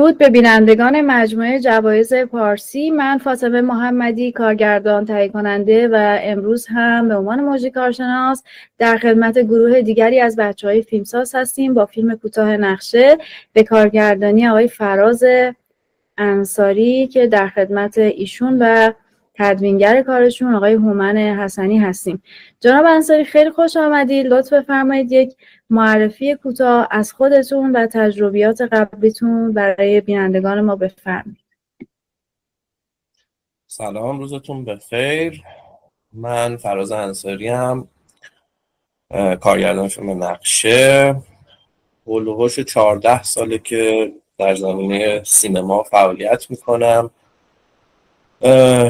درود به بینندگان مجموعه جوایز پارسی. من فاطمه محمدی، کارگردان، تهیه کننده و امروز هم به عنوان مجری کارشناس در خدمت گروه دیگری از بچه‌های فیلمساز هستیم با فیلم کوتاه نقشه به کارگردانی آقای فراز انصاری که در خدمت ایشون و تدوینگر کارشون آقای هومن حسنی هستیم. جناب انصاری خیلی خوش آمدید. لطف بفرمایید یک معرفی کوتاه از خودتون و تجربیات قبلیتون برای بینندگان ما بفرمایید. سلام، روزتون بخیر. من فراز انصاری ام، کارگردان فیلم نقشه. هولوش 14 ساله که در زمینه سینما فعالیت میکنم.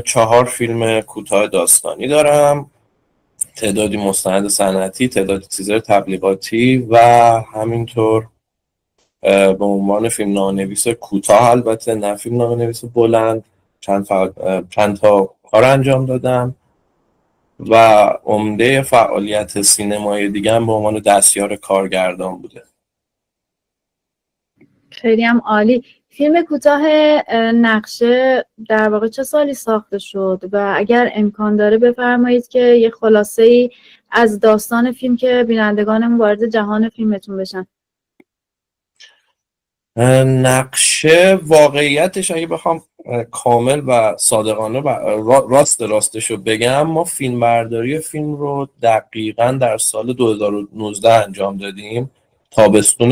4 فیلم کوتاه داستانی دارم، تعدادی مستند صنعتی، تعدادی تیزر تبلیغاتی و همینطور به عنوان فیلم نامه‌نویس کوتاه، البته نه فیلم نامه‌نویس بلند، چند تا کار انجام دادم و عمده فعالیت سینمایی دیگه هم به عنوان دستیار کارگردان بوده. خیلی هم عالی. فیلم کوتاه نقشه در واقع چه سالی ساخته شد و اگر امکان داره بفرمایید که یه خلاصه‌ای از داستان فیلم که بینندگانمون وارد جهان فیلمتون بشن. نقشه واقعیتش اگه بخوام کامل و صادقانه و راستشو بگم، ما فیلم برداری فیلم رو دقیقاً در سال 2019 انجام دادیم، تابستون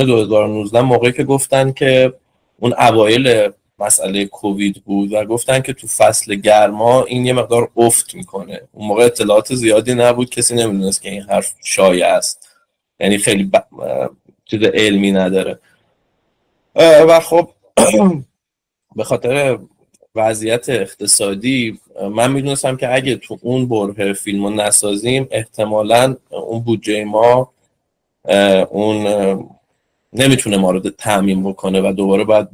2019، موقعی که گفتن که اون اوایل مسئله کووید بود و گفتن که تو فصل گرما این یه مقدار افت میکنه. اون موقع اطلاعات زیادی نبود، کسی نمیدونست که این حرف شایع است، یعنی خیلی چیز علمی نداره و خب به خاطر وضعیت اقتصادی من میدونستم که اگه تو اون بره فیلم رو نسازیم احتمالاً اون بودجه ما اون نمیتونه ما رو تامین بکنه و دوباره باید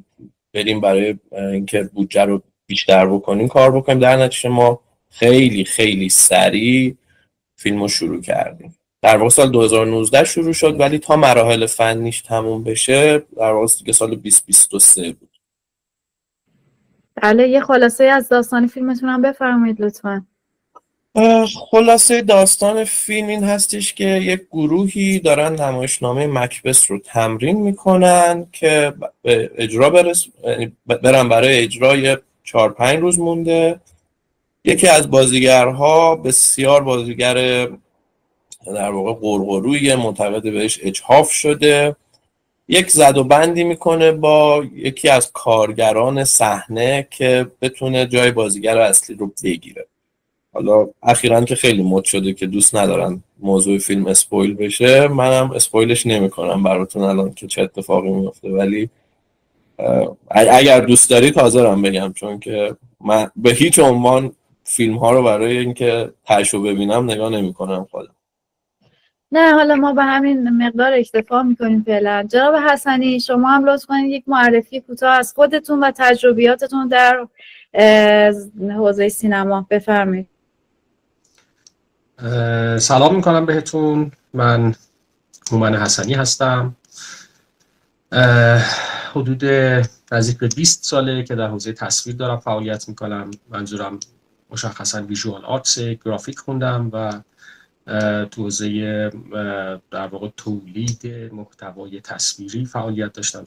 بریم برای اینکه بودجه رو بیشتر بکنیم کار بکنیم. در نتیجه ما خیلی خیلی سریع فیلم رو شروع کردیم. در واقع سال 2019 شروع شد ولی تا مراحل فنیش تموم بشه در واقع دیگه سال 2023 بود. بله، یه خلاصه از داستان فیلمتون هم بفرمایید لطفاً. خلاصه داستان فیلم این هستش که یک گروهی دارن نمایشنامه مکبث رو تمرین میکنن که به اجرا برن. برای اجرای 4-5 روز مونده. یکی از بازیگرها بسیار بازیگر در واقع قرقرویی، معتقد بهش اجحاف شده، یک زد و بندی میکنه با یکی از کارگران صحنه که بتونه جای بازیگر اصلی رو بگیره. حالا اخیراً که خیلی مد شده که دوست ندارن موضوع فیلم اسپویل بشه، منم اسپویلش نمیکنم براتون الان که چه اتفاقی میفته، ولی اگر دوست دارید حاضرم بگم، چون که من به هیچ عنوان فیلم ها رو برای اینکه تاشو ببینم نگاه نمیکنم خودم. نه، حالا ما به همین مقدار اکتفا میکنیم فعلا. جناب حسنی شما هم لطف کنید یک معرفی کوتاه از خودتون و تجربیاتتون در حوزه سینما بفرمایید. سلام میکنم بهتون. من هومن حسنی هستم. حدود نزدیک به 20 ساله که در حوزه تصویر دارم فعالیت میکنم. منظورم مشخصا ویژوال آرتس، گرافیک خوندم و تو حوزه در واقع تولید محتوای تصویری فعالیت داشتم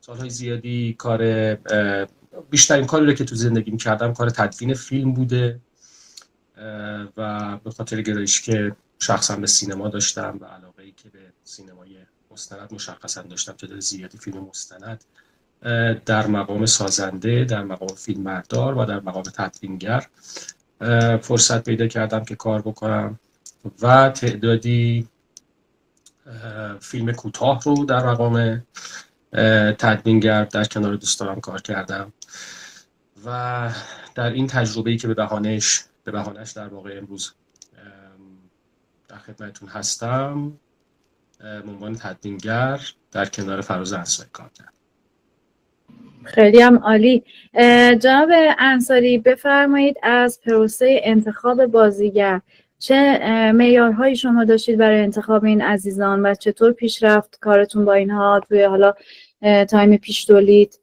سالهای زیادی. بیشترین کاری رو که تو زندگیم کردم کار تدوین فیلم بوده و به خاطر گرایشی که شخصا به سینما داشتم و علاقه‌ای که به سینمای مستند مشخصا داشتم، تعداد زیادی فیلم مستند در مقام سازنده، در مقام فیلمبردار و در مقام تدوینگر فرصت پیدا کردم که کار بکنم و تعدادی فیلم کوتاه رو در مقام تدوینگر در کنار دوستانم کار کردم و در این تجربه‌ای که به بهانه‌اش در واقع امروز در خدمتتون هستم به عنوان تدوینگر در کنار فراز انصاری کار کردم. خیلی هم عالی. جناب انصاری بفرمایید از پروسه انتخاب بازیگر چه معیارهایی شما داشتید برای انتخاب این عزیزان و چطور پیش رفت کارتون با اینها توی حالا تایم پیش تولید؟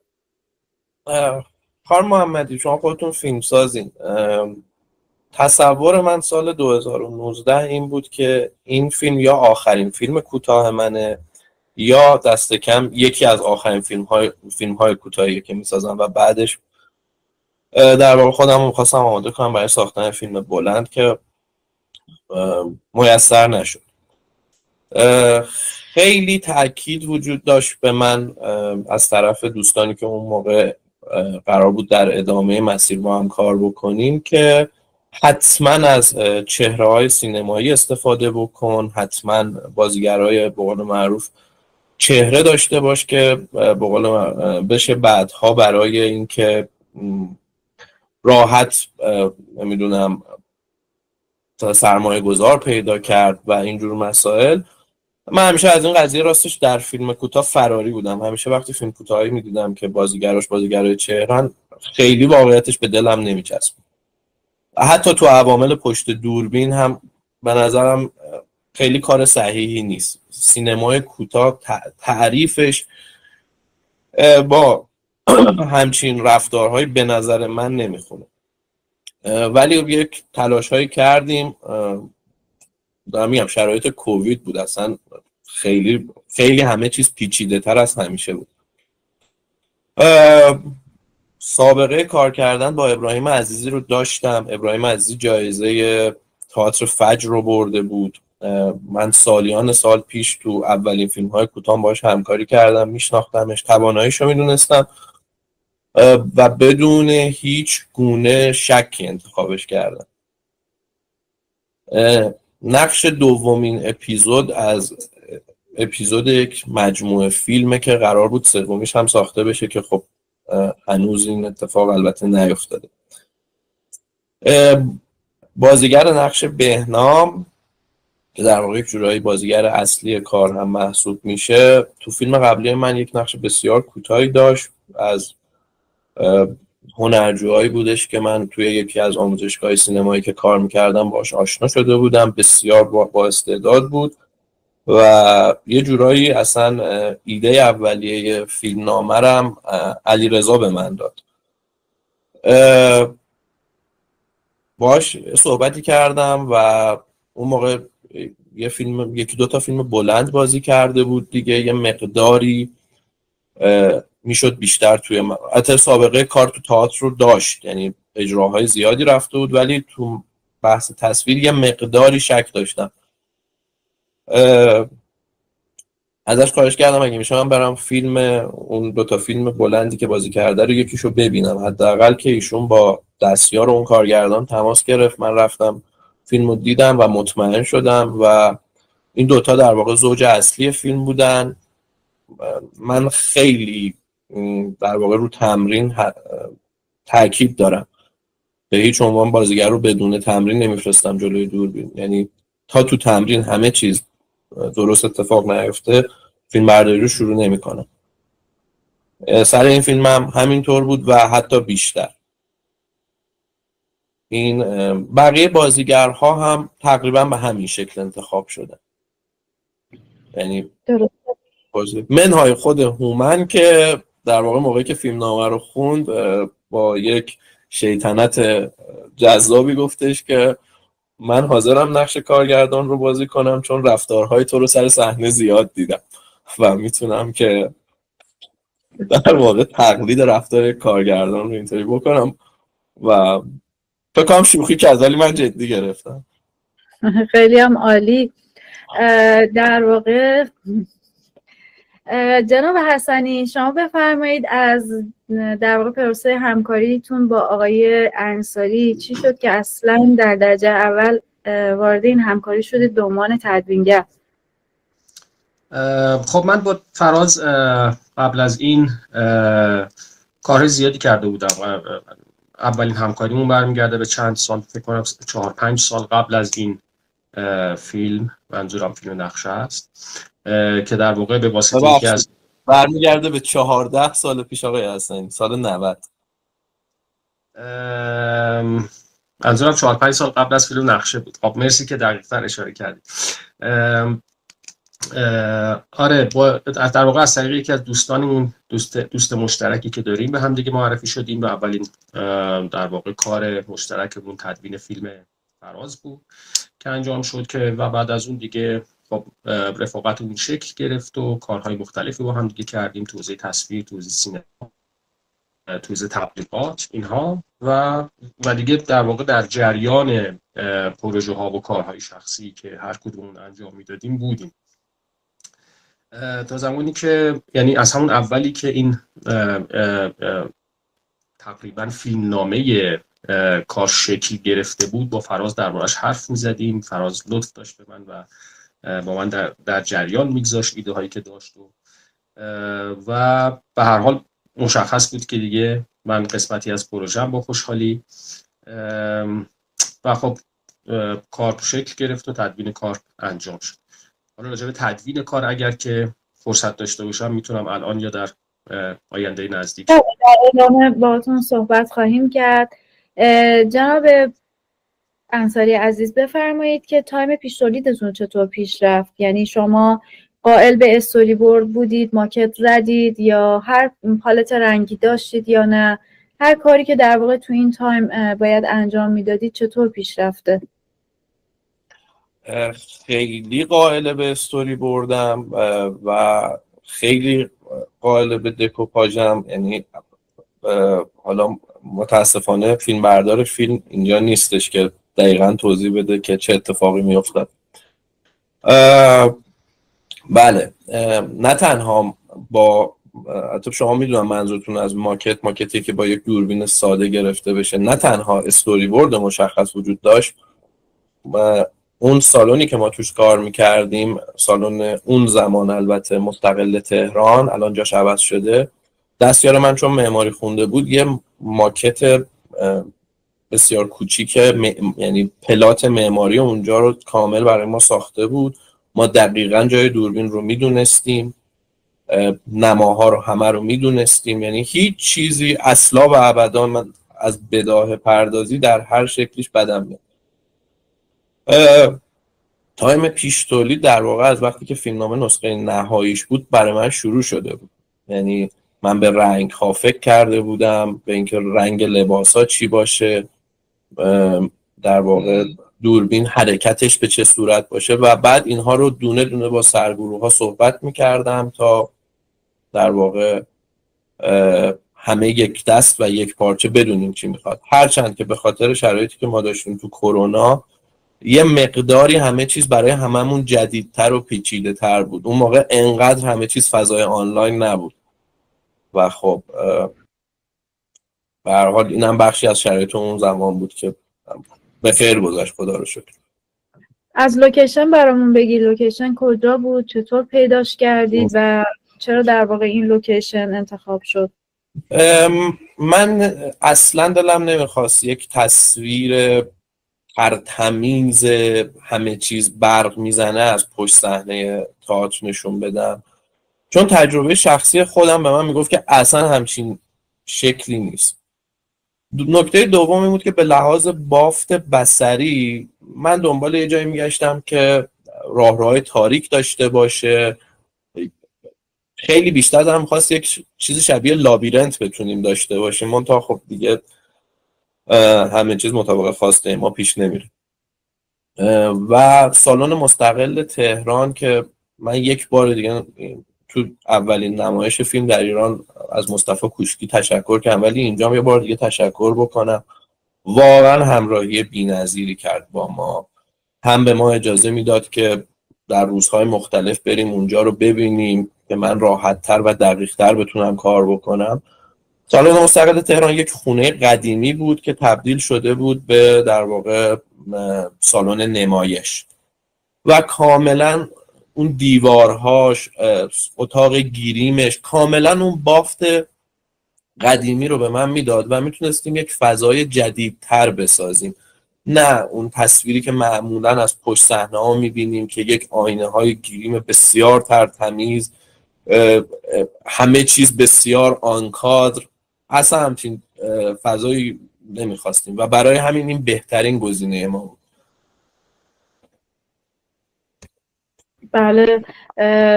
خانم محمدی شما خودتون فیلم سازین. تصور من سال 2019 این بود که این فیلم یا آخرین فیلم کوتاه منه یا دست کم یکی از آخرین فیلم های کوتاهی که میسازم و بعدش در واقع خودم میخواستم آماده کنم برای ساختن فیلم بلند که میسر نشد. خیلی تاکید وجود داشت به من از طرف دوستانی که اون موقع قرار بود در ادامه مسیر با هم کار بکنیم که حتما از چهره‌های سینمایی استفاده بکن، حتما بازیگرای به قول معروف چهره داشته باش که به قول بشه بعدها برای اینکه راحت نمیدونم سرمایه گذار پیدا کرد و اینجور مسائل. من همیشه از این قضیه راستش در فیلم کوتاه فراری بودم. همیشه وقتی فیلم کوتاهی میدیدم که بازیگرای چهره‌ن خیلی واقعیتش به دلم نمیچسب. حتی تو عوامل پشت دوربین هم به نظرم خیلی کار صحیحی نیست. سینمای کوتاه تعریفش با همچین رفتارهایی به نظر من نمیخونه. ولی یک تلاش‌هایی کردیم. دارم میگم شرایط کووید بود، اصلا خیلی همه چیز پیچیده تر از همیشه بود. سابقه کار کردن با ابراهیم عزیزی رو داشتم. ابراهیم عزیزی جایزه تئاتر فجر رو برده بود. من سالیان سال پیش تو اولین فیلم های کوتاه باهاش همکاری کردم، میشناختمش، تواناییش رو میدونستم و بدون هیچ گونه شکی انتخابش کردم. نقش دومین اپیزود از اپیزود یک مجموعه فیلمه که قرار بود سومیش هم ساخته بشه که خب هنوز این اتفاق البته نیفتاده. بازیگر نقش بهنام که در واقع یک جورایی بازیگر اصلی کار هم محسوب میشه، تو فیلم قبلی من یک نقش بسیار کوتاهی داشت. از هنرجوهایی بودش که من توی یکی از آموزشگاه سینمایی که کار میکردم باش آشنا شده بودم. بسیار با استعداد بود و یه جورایی اصلا ایده اولیه فیلم نامرم علیرضا به من داد. باش صحبتی کردم و اون موقع یکی دو تا فیلم بلند بازی کرده بود دیگه، یه مقداری میشد بیشتر توی حتی سابقه کار تو تئاتر رو داشت، یعنی اجراهای زیادی رفته بود، ولی تو بحث تصویر یه مقداری شک داشتم. ازش خواهش کردم اگه میشه من برم فیلم اون دو تا فیلم بلندی که بازی کرده رو یکیشو ببینم، حداقل که ایشون با دستیار اون کارگردان تماس گرفت. من رفتم فیلمو دیدم و مطمئن شدم و این دوتا در واقع زوج اصلی فیلم بودن. من خیلی در واقع رو تمرین تاکید دارم، به هیچ عنوان بازیگر رو بدون تمرین نمیفرستم جلوی دوربین، یعنی تا تو تمرین همه چیز درست اتفاق نیفته فیلم برداری رو شروع نمی‌کنم. سر این فیلم هم همینطور بود و حتی بیشتر. این بقیه بازیگرها هم تقریبا به همین شکل انتخاب شدن، یعنی منهای خود هومن که در واقع موقعی که فیلم نامه رو خوند با یک شیطنت جذابی گفتش که من حاضرم نقش کارگردان رو بازی کنم چون رفتارهای تو رو سر صحنه زیاد دیدم و میتونم که در واقع تقلید رفتار کارگردان رو اینطوری بکنم و فکر کنم شوخی کرد ولی من جدی گرفتم. خیلی هم عالی. در واقع جناب حسنی شما بفرمایید از در واقع پروسه همکاریتون با آقای انصاری چی شد که اصلا در درجه اول وارد این همکاری شدید به عنوان تدوینگر؟ خب من با فراز قبل از این کار زیادی کرده بودم. اولین همکاریمون برمیگرده به چند سال، فکر کنم 4-5 سال قبل از این فیلم، منظورم فیلم نقشه است که در واقع به واسطه یکی از برمیگرده به 14 سال پیش آقای حسنی، سال 90. منظورم 4-5 سال قبل از فیلم نقشه بود. خب مرسی که دقیق‌تر اشاره کردید. آره در واقع از طریق یکی از دوستانمون، دوست مشترکی که داریم به هم دیگه معرفی شدیم و اولین در واقع کار مشترکمون تدوین فیلم فراز بود که انجام شد که و بعد از اون دیگه خب رفاقتمون شکل گرفت و کارهای مختلفی با هم دیگه کردیم تو حوزه تصویر، تو حوزه سینما، تو حوزه تبلیغات اینها و دیگه در واقع در جریان پروژه ها و کارهای شخصی که هر کدوم انجام میدادیم بودیم تا زمانی که یعنی از همون اولی که این تقریبا فیلمنامه کار شکل گرفته بود با فراز دربارش حرف میزدیم. فراز لطف داشت به من و با من در جریان میگذاشت ایده هایی که داشت و به هر حال مشخص بود که دیگه من قسمتی از پروژه‌ام با خوشحالی و خب کار شکل گرفت و تدوین کار انجام شد. حالا راجع به تدوین کار اگر که فرصت داشته باشم میتونم الان یا در آینده نزدیک در ادامه باهاتون صحبت خواهیم کرد. جناب انصاری عزیز بفرمایید که تایم پیش تولیدتون چطور پیش رفت؟ یعنی شما قائل به استوری بورد بودید، ماکت زدید یا هر پالت رنگی داشتید یا نه؟ هر کاری که در واقع تو این تایم باید انجام میدادید چطور پیش رفته؟ خیلی قائل به استوری بردم و خیلی قائل به دکوپاژم. یعنی حالا متاسفانه فیلم بردار فیلم اینجا نیستش که دقیقاً توضیح بده که چه اتفاقی میافتاد. بله، نه تنها با حتی شما میدونم منظورتون از ماکتی که با یک دوربین ساده گرفته بشه، نه تنها استوری بورد مشخص وجود داشت، اون سالونی که ما توش کار میکردیم، سالن اون زمان البته مستقل تهران، الان جاش عوض شده، دستیار من چون معماری خونده بود یه ماکت بسیار کوچیک یعنی پلات معماری اونجا رو کامل برای ما ساخته بود. ما دقیقاً جای دوربین رو میدونستیم، نماها رو همه رو میدونستیم، یعنی هیچ چیزی اصلا و ابدا من از بداهه پردازی در هر شکلیش بدم میاد. تایم پیش تولید در واقع از وقتی که فیلمنامه نسخه نهاییش بود برای من شروع شده بود. یعنی من به رنگ ها فکر کرده بودم، به اینکه رنگ لباس ها چی باشه، در واقع دوربین حرکتش به چه صورت باشه و بعد اینها رو دونه دونه با سرگروه ها صحبت میکردم تا در واقع همه یک دست و یک پارچه بدونیم چی میخواد. هرچند که به خاطر شرایطی که ما داشتیم تو کرونا یه مقداری همه چیز برای هممون جدیدتر و پیچیده تر بود. اون موقع انقدر همه چیز فضای آنلاین نبود و خب به هر حال اینم بخشی از شرایط اون زمان بود که به خیر گذشت، خدا رو شکر. از لوکیشن برامون بگی، لوکیشن کجا بود، چطور پیداش کردید و چرا در واقع این لوکیشن انتخاب شد؟ من اصلا دلم نمیخواست یک تصویر تمیز همه چیز برق میزنه از پشت صحنه تئاتر نشون بدم، چون تجربه شخصی خودم به من میگفت که اصلا همچین شکلی نیست. نکته دومی بود که به لحاظ بافت بصری من دنبال یه جایی میگشتم که راهروهای تاریک داشته باشه. خیلی بیشتر دارم میخواست یک چیز شبیه لابیرنت بتونیم داشته باشیم، منتها خب دیگه همه چیز مطابق خواسته ما پیش نمیره. و سالن مستقل تهران که من یک بار دیگه تو اولین نمایش فیلم در ایران از مصطفی کوشکی تشکر کردم، ولی اینجا یه بار دیگه تشکر بکنم. واقعا همراهی بی‌نظیری کرد با ما، هم به ما اجازه میداد که در روزهای مختلف بریم اونجا رو ببینیم که من راحت‌تر و دقیق‌تر بتونم کار بکنم. سالن مستقل تهران یک خونه قدیمی بود که تبدیل شده بود به در واقع سالن نمایش و کاملا اون دیوارهاش، اتاق گیریمش کاملا اون بافت قدیمی رو به من میداد و میتونستیم یک فضای جدیدتر بسازیم، نه اون تصویری که معمولا از پشت صحنه ها میبینیم که یک آینه های گیریم بسیار ترتمیز، همه چیز بسیار آنکادر. اصلا همچین فضایی نمیخواستیم و برای همین این بهترین گزینه ما بود. بله.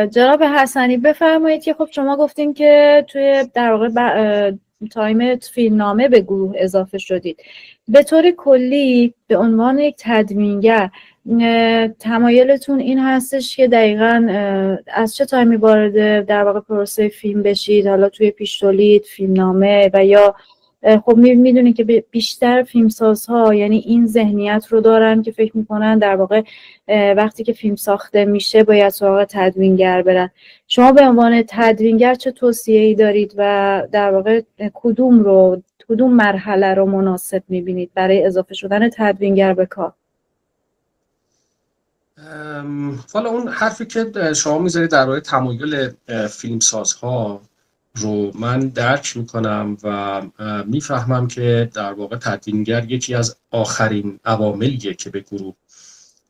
جناب حسنی بفرمایید که خب شما گفتین که توی در واقع تایم فیلمنامه به گروه اضافه شدید. به طور کلی به عنوان یک تدوینگر تمایلتون این هستش که دقیقاً از چه تایمی وارد در واقع پروسه فیلم بشید، حالا توی پیش تولید، فیلمنامه و یا خب میدونید که بیشتر فیلمسازها یعنی این ذهنیت رو دارن که فکر میکنن در واقع وقتی که فیلم ساخته میشه باید سراغ تدوینگر برن. شما به عنوان تدوینگر چه توصیه‌ای دارید و در واقع کدوم مرحله رو مناسب میبینید برای اضافه شدن تدوینگر به کار؟ والا اون حرفی که شما میذارید در مورد تمایل فیلمسازها رو من درک میکنم و میفهمم که در واقع تدوینگر یکی از آخرین عواملیه که به گروه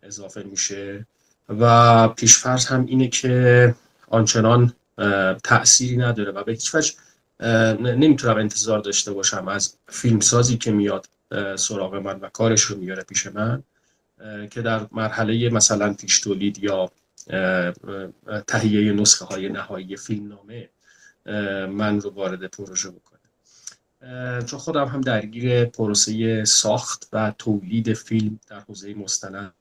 اضافه میشه و پیشفرض هم اینه که آنچنان تأثیری نداره و به هیچ وجه نمیتونم انتظار داشته باشم از فیلمسازی که میاد سراغ من و کارش رو میاره پیش من که در مرحله مثلا پیش تولید یا تهیه نسخه های نهایی فیلمنامه من رو وارد پروژه بکنه، چون خودم هم درگیر پروسه ساخت و تولید فیلم در حوزه مستند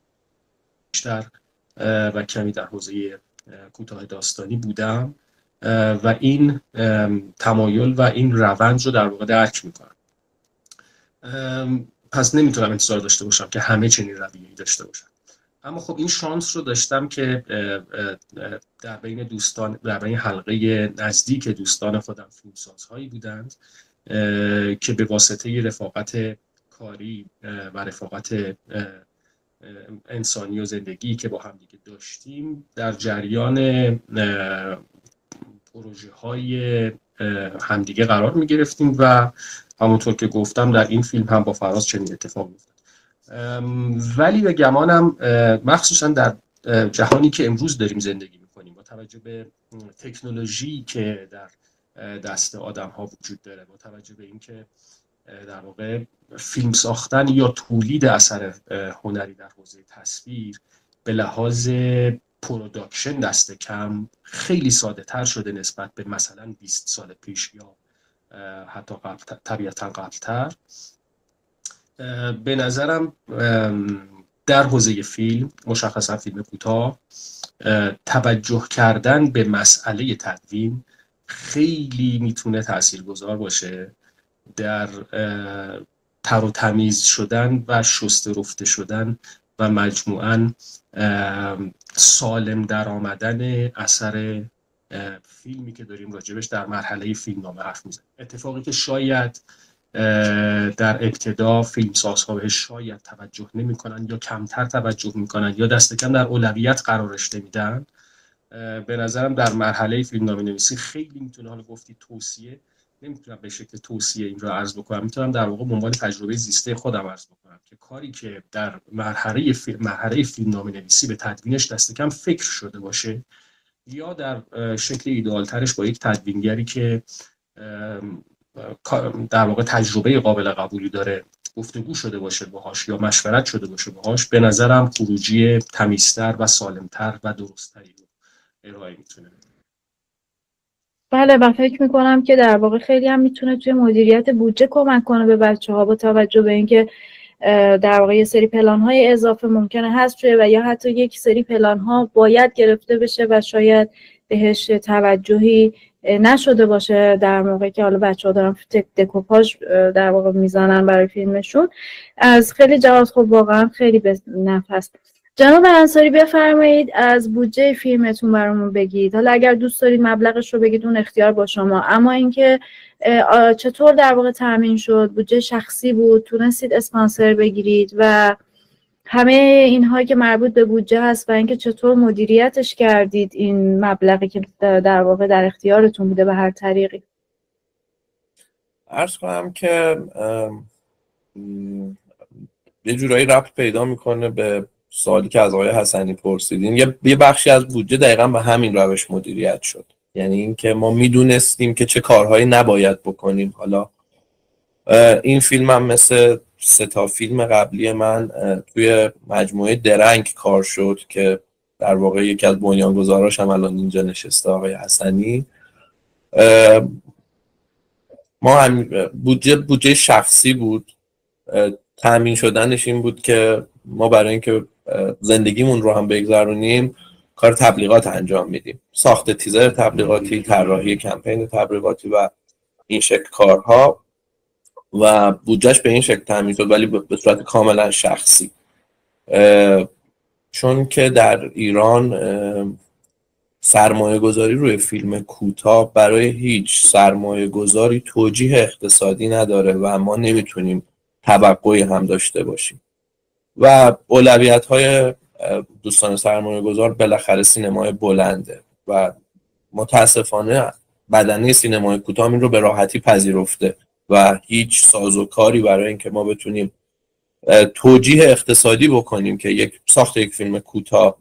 بیشتر و کمی در حوزه کوتاه داستانی بودم و این تمایل و این روند رو در واقع درک میکنم. پس نمیتونم انتظار داشته باشم که همه چنین رویه‌ای داشته باشن، اما خب این شانس رو داشتم که در بین دوستان، در بین حلقه نزدیک دوستان خودم فیلمسازهایی بودند که به واسطه رفاقت کاری و رفاقت انسانی و زندگی که با هم دیگه داشتیم در جریان پروژه های همدیگه قرار می گرفتیم و همونطور که گفتم در این فیلم هم با فراز چنین اتفاق افتاد. ولی به گمانم مخصوصا در جهانی که امروز داریم زندگی میکنیم با توجه به تکنولوژی که در دست آدم ها وجود داره، با توجه به اینکه در واقع فیلم ساختن یا تولید اثر هنری در حوزه تصویر به لحاظ پروداکشن دست کم خیلی ساده تر شده نسبت به مثلا 20 سال پیش یا حتی طبیعتا قبلتر. به نظرم در حوزه فیلم، مشخصا فیلم کوتاه، توجه کردن به مسئله تدوین خیلی میتونه تاثیرگذار باشه در تر و تمیز شدن و شسته رفته شدن و مجموعاً سالم در آمدن اثر فیلمی که داریم راجبش در مرحله فیلمنامه حرف میزنیم. اتفاقی که شاید در ابتدا فیلمسازها بهش شاید توجه نمی‌کنن یا کمتر توجه می‌کنن یا دست کم در اولویت قرارش نمیدن، به نظرم در مرحله فیلمنامه نویسی خیلی میتونه، حالا گفتی توصیه، نمیتونم به شکل توصیه این رو عرض بکنم، میتونم در واقع به عنوان تجربه زیسته خودم عرض بکنم که کاری که در مرحله فیلمنامه نویسی به تدوینش دست کم فکر شده باشه یا در شکل ایدئالترش با یک تدوینگری که در واقع تجربه قابل قبولی داره گفتگو شده باشه باهاش یا مشورت شده باشه باهاش، به نظرم خروجی تمیزتر و سالمتر و درست‌تری رو ارائه میتونه. بله، و فکر میکنم که در واقع خیلی هم میتونه توی مدیریت بودجه کمک کنه به بچه‌ها، با توجه به اینکه در واقع یه سری پلان‌های اضافه ممکنه هست توی و یا حتی یک سری پلان‌ها باید گرفته بشه و شاید بهش توجهی نشده باشه در موقعی که حالا بچه‌ها دارن دکوپاژ در واقع میزنن برای فیلمشون. از خیلی جهات خب واقعا خیلی به نفع است. جناب انصاری بفرمایید از بودجه فیلمتون برامون بگید. حالا اگر دوست دارید مبلغش رو بگید اون اختیار با شما، اما اینکه چطور در واقع تامین شد، بودجه شخصی بود، تونستید اسپانسر بگیرید و همه اینهایی که مربوط به بودجه هست و اینکه چطور مدیریتش کردید این مبلغی که در واقع در اختیارتون بوده به هر طریقی. عرض کنم که یه جورایی ربط پیدا میکنه به سوالی که از آقای حسنی پرسیدین. یه بخشی از بودجه دقیقاً به همین روش مدیریت شد، یعنی اینکه ما میدونستیم که چه کارهایی نباید بکنیم. حالا این فیلم هم مثل 3 فیلم قبلی من توی مجموعه درنگ کار شد که در واقع یکی از بنیانگذاراش هم الان اینجا نشسته، آقای حسنی. ما هم بودجه شخصی بود. تأمین شدنش این بود که ما برای اینکه زندگیمون رو هم بگذرونیم کار تبلیغات انجام میدیم، ساخت تیزر تبلیغاتی، طراحی کمپین تبلیغاتی و این شکل کارها، و بودجهش به این شکل تأمین شد، ولی به صورت کاملا شخصی. چون که در ایران سرمایه گذاری روی فیلم کوتاه برای هیچ سرمایه گذاری توجیه اقتصادی نداره و ما نمیتونیم توقعی هم داشته باشیم و اولویت های دوستان سرمایه گذار بالاخره سینمای بلنده و متاسفانه بدنه سینمای کوتاه این رو به راحتی پذیرفته و هیچ سازوکاری برای اینکه ما بتونیم توجیه اقتصادی بکنیم که ساخت یک فیلم کوتاه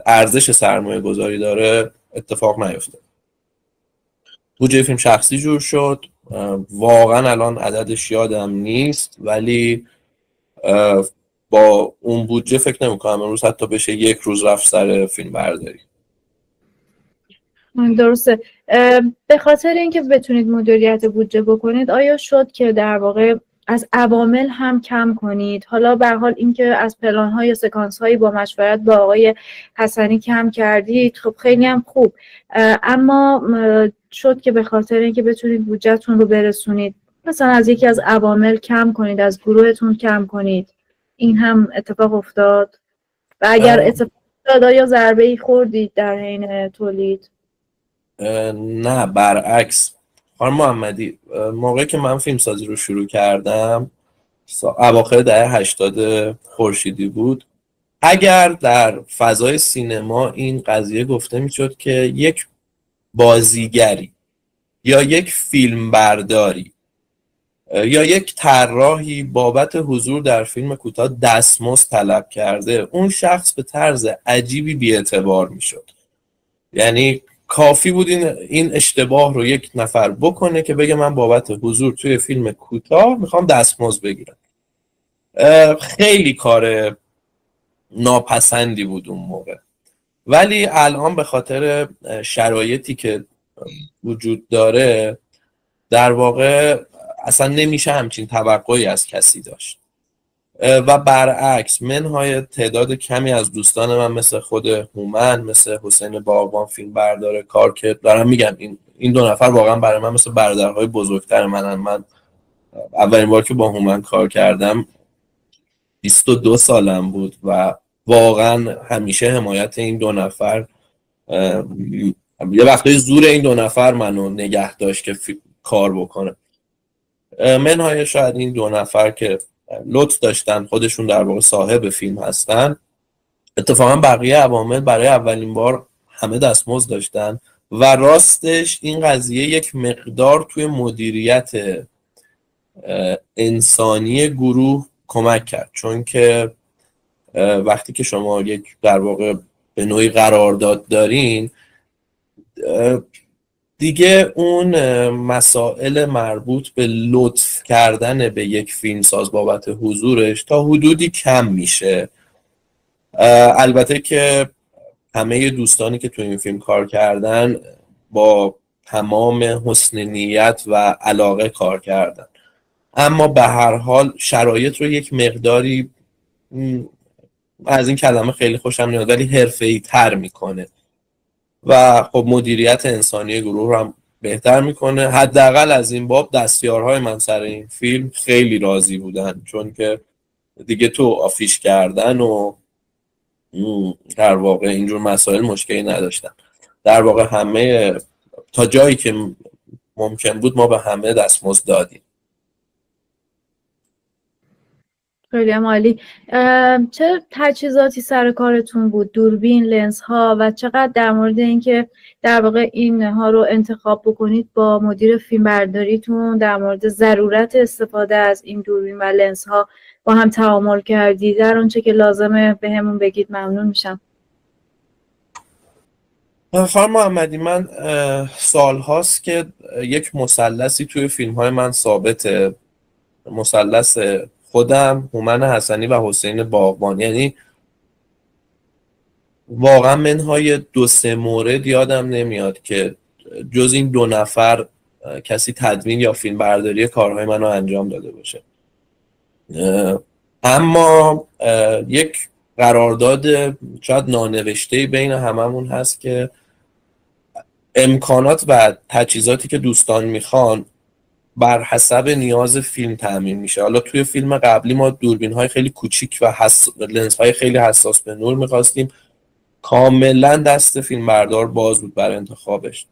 ارزش سرمایه گذاری داره اتفاق نیفته. بودجه فیلم شخصی جور شد، واقعا الان عددش یادم نیست، ولی با اون بودجه فکر نمی‌کنم امروز حتی بشه یک روز رفت سر فیلم برداری. درسته. به خاطر اینکه بتونید مدیریت بودجه بکنید، آیا شد که در واقع از عوامل هم کم کنید؟ حالا به هر حال اینکه از پلان‌ها یا سکانس‌هایی با مشورت با آقای حسنی کم کردید، خب خیلی هم خوب، اما شد که به خاطر اینکه بتونید بودجه‌تون رو برسونید مثلا از یکی از عوامل کم کنید، از گروهتون کم کنید؟ این هم اتفاق افتاد؟ و اگر اتفاق افتاد آیا ضربه‌ای خوردید در حین تولید؟ نه، برعکس. خانم محمدی، موقعی که من فیلم سازی رو شروع کردم اواخر دهه 80 خورشیدی بود، اگر در فضای سینما این قضیه گفته میشد که یک بازیگری یا یک فیلم برداری یا یک طراحی بابت حضور در فیلم کوتاه دستمزد طلب کرده، اون شخص به طرز عجیبی بی‌اعتبار میشد. یعنی کافی بود این اشتباه رو یک نفر بکنه که بگه من بابت حضور توی فیلم کوتاه میخوام دستمزد بگیرم. خیلی کار ناپسندی بود اون موقع، ولی الان به خاطر شرایطی که وجود داره در واقع اصلا نمیشه همچین توقعی از کسی داشت و برعکس منهای تعداد کمی از دوستان من مثل خود هومن، مثل حسین باغبان فیلم بردار کار که دارم میگم این دو نفر واقعا برای من مثل برادرهای بزرگتر من اولین بار که با هومن کار کردم 22 سالم بود و واقعا همیشه حمایت این دو نفر، یه وقتای زور این دو نفر منو نگه داشت که کار بکنه. منهای شاید این دو نفر که لطف داشتن، خودشون در واقع صاحب فیلم هستن. اتفاقا بقیه عوامل برای اولین بار همه دستمزد داشتن و راستش این قضیه یک مقدار توی مدیریت انسانی گروه کمک کرد، چون که وقتی که شما یک در واقع به نوعی قرارداد دارین دیگه اون مسائل مربوط به لطف کردن به یک فیلمساز بابت حضورش تا حدودی کم میشه. البته که همه دوستانی که تو این فیلم کار کردن با تمام حسن نیت و علاقه کار کردن، اما به هر حال شرایط رو یک مقداری، از این کلمه خیلی خوشم نمیاد ولی حرفه‌ای تر میکنه و خب مدیریت انسانی گروه رو هم بهتر میکنه. حداقل از این باب دستیارهای من سر این فیلم خیلی راضی بودن، چون که دیگه تو آفیش کردن و در واقع اینجور مسائل مشکلی نداشتن. در واقع همه تا جایی که ممکن بود ما به همه دستمزد دادیم. خیلی عالی. چه تجهیزاتی سر کارتون بود؟ دوربین، لنز ها، و چقدر در مورد اینکه در واقع اینها رو انتخاب بکنید با مدیر فیلم برداریتون در مورد ضرورت استفاده از این دوربین و لنز ها با هم تعامل کردید؟ در اونچه که لازمه به همون بگید ممنون میشم. خانم محمدی، من سال هاست که یک مثلثی توی فیلم های من ثابته، مثلث خودم، هومن حسنی و حسین باغبان. یعنی واقعا منهای 2-3 مورد یادم نمیاد که جز این 2 نفر کسی تدوین یا فیلم برداری کارهای منو انجام داده باشه. اما یک قرارداد شاید نانوشته بین هممون هست که امکانات و تجهیزاتی که دوستان میخوان بر حسب نیاز فیلم تامین میشه. حالا توی فیلم قبلی ما دوربین های خیلی کوچیک و لنز های خیلی حساس به نور میخواستیم، کاملا دست فیلم بردار باز بود برای انتخابش.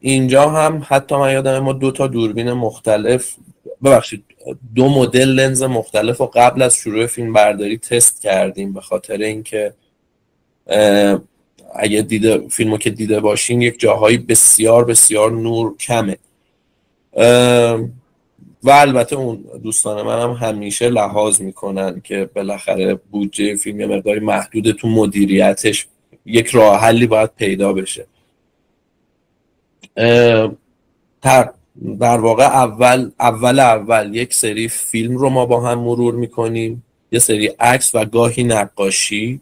اینجا هم حتی من یادم ما 2 تا دوربین مختلف، ببخشید 2 مدل لنز مختلف و قبل از شروع فیلم برداری تست کردیم، به خاطر اینکه اگه فیلمو که دیده باشین یک جاهایی بسیار بسیار نور کمه و البته اون دوستان من هم همیشه لحاظ میکنن که بالاخره بودجه فیلم یه مقداری محدود، تو مدیریتش یک راه حلی باید پیدا بشه. در واقع اول یک سری فیلم رو ما با هم مرور میکنیم، یه سری عکس و گاهی نقاشی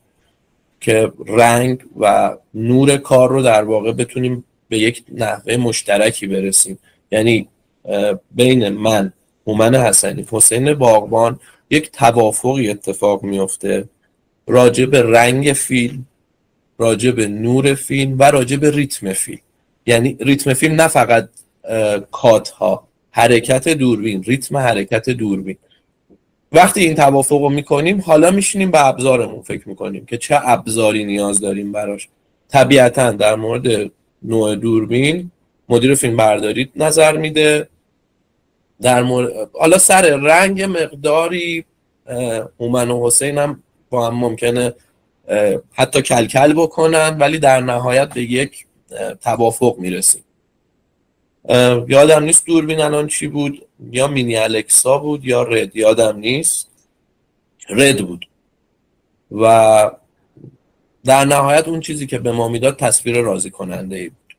که رنگ و نور کار رو در واقع بتونیم به یک نحوه مشترکی برسیم. یعنی بین من، هومن حسنی، حسین باغبان یک توافقی اتفاق میفته راجع به رنگ فیلم، راجع به نور فیلم و راجع به ریتم فیلم. یعنی ریتم فیلم نه فقط کات ها، حرکت دوربین، ریتم حرکت دوربین. وقتی این توافق رو میکنیم حالا میشینیم به ابزارمون فکر میکنیم که چه ابزاری نیاز داریم براش. طبیعتا در مورد نوع دوربین مدیر فیلم برداری نظر میده، در مورد حالا سر رنگ مقداری هومن و حسین هم با هم ممکنه حتی کلکل بکنن، ولی در نهایت به یک توافق میرسیم. یادم نیست دوربین الان چی بود، یا مینی الکسا بود یا رد، یادم نیست، رد بود و در نهایت اون چیزی که به ما میداد تصویر راضی کننده ای بود.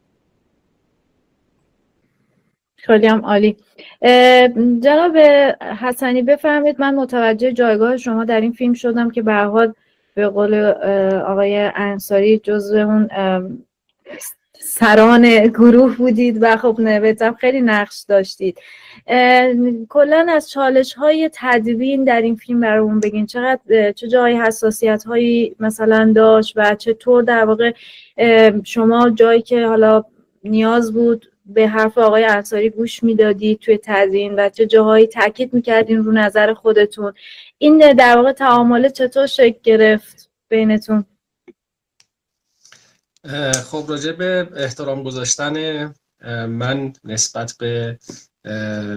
خیلی هم عالی. جناب حسنی بفرمایید. من متوجه جایگاه شما در این فیلم شدم که به هر حال به قول آقای انصاری جزو اون سران گروه بودید و خب نویتم خیلی نقش داشتید. کلا از چالش های تدوین در این فیلم برامون بگین، چقدر چه جای حساسیت هایی مثلا داشت و چطور در واقع شما جایی که حالا نیاز بود به حرف آقای انصاری گوش میدادید توی تدوین و چه جاهایی تاکید میکردین رو نظر خودتون. این در واقع تعامل چطور شکل گرفت بینتون؟ خب راجع به احترام گذاشتن من نسبت به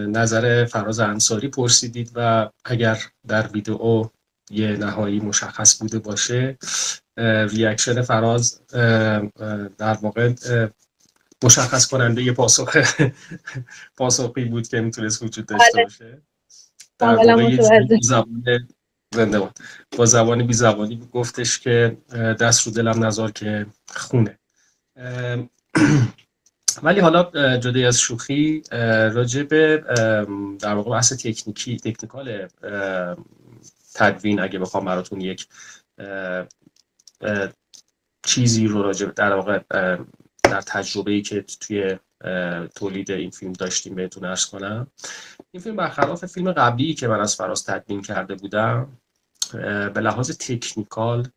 نظر فراز انصاری پرسیدید و اگر در ویدئو یه نهایی مشخص بوده باشه ریاکشن فراز در واقع مشخص کننده یه پاسخی بود که میتونست وجود داشته باشه. در واقع با زبان بی زبانی گفتش که دست رو دلم نذار که خونه. ولی حالا جدای از شوخی راجع به در واقع بحث تکنیکال تدوین اگه بخوام براتون یک چیزی رو راجع در واقع در تجربه‌ای که توی تولید این فیلم داشتیم بهتون عرض کنم. این فیلم برخلاف فیلم قبلی که من از فراز تدوین کرده بودم به لحاظ تکنیکال،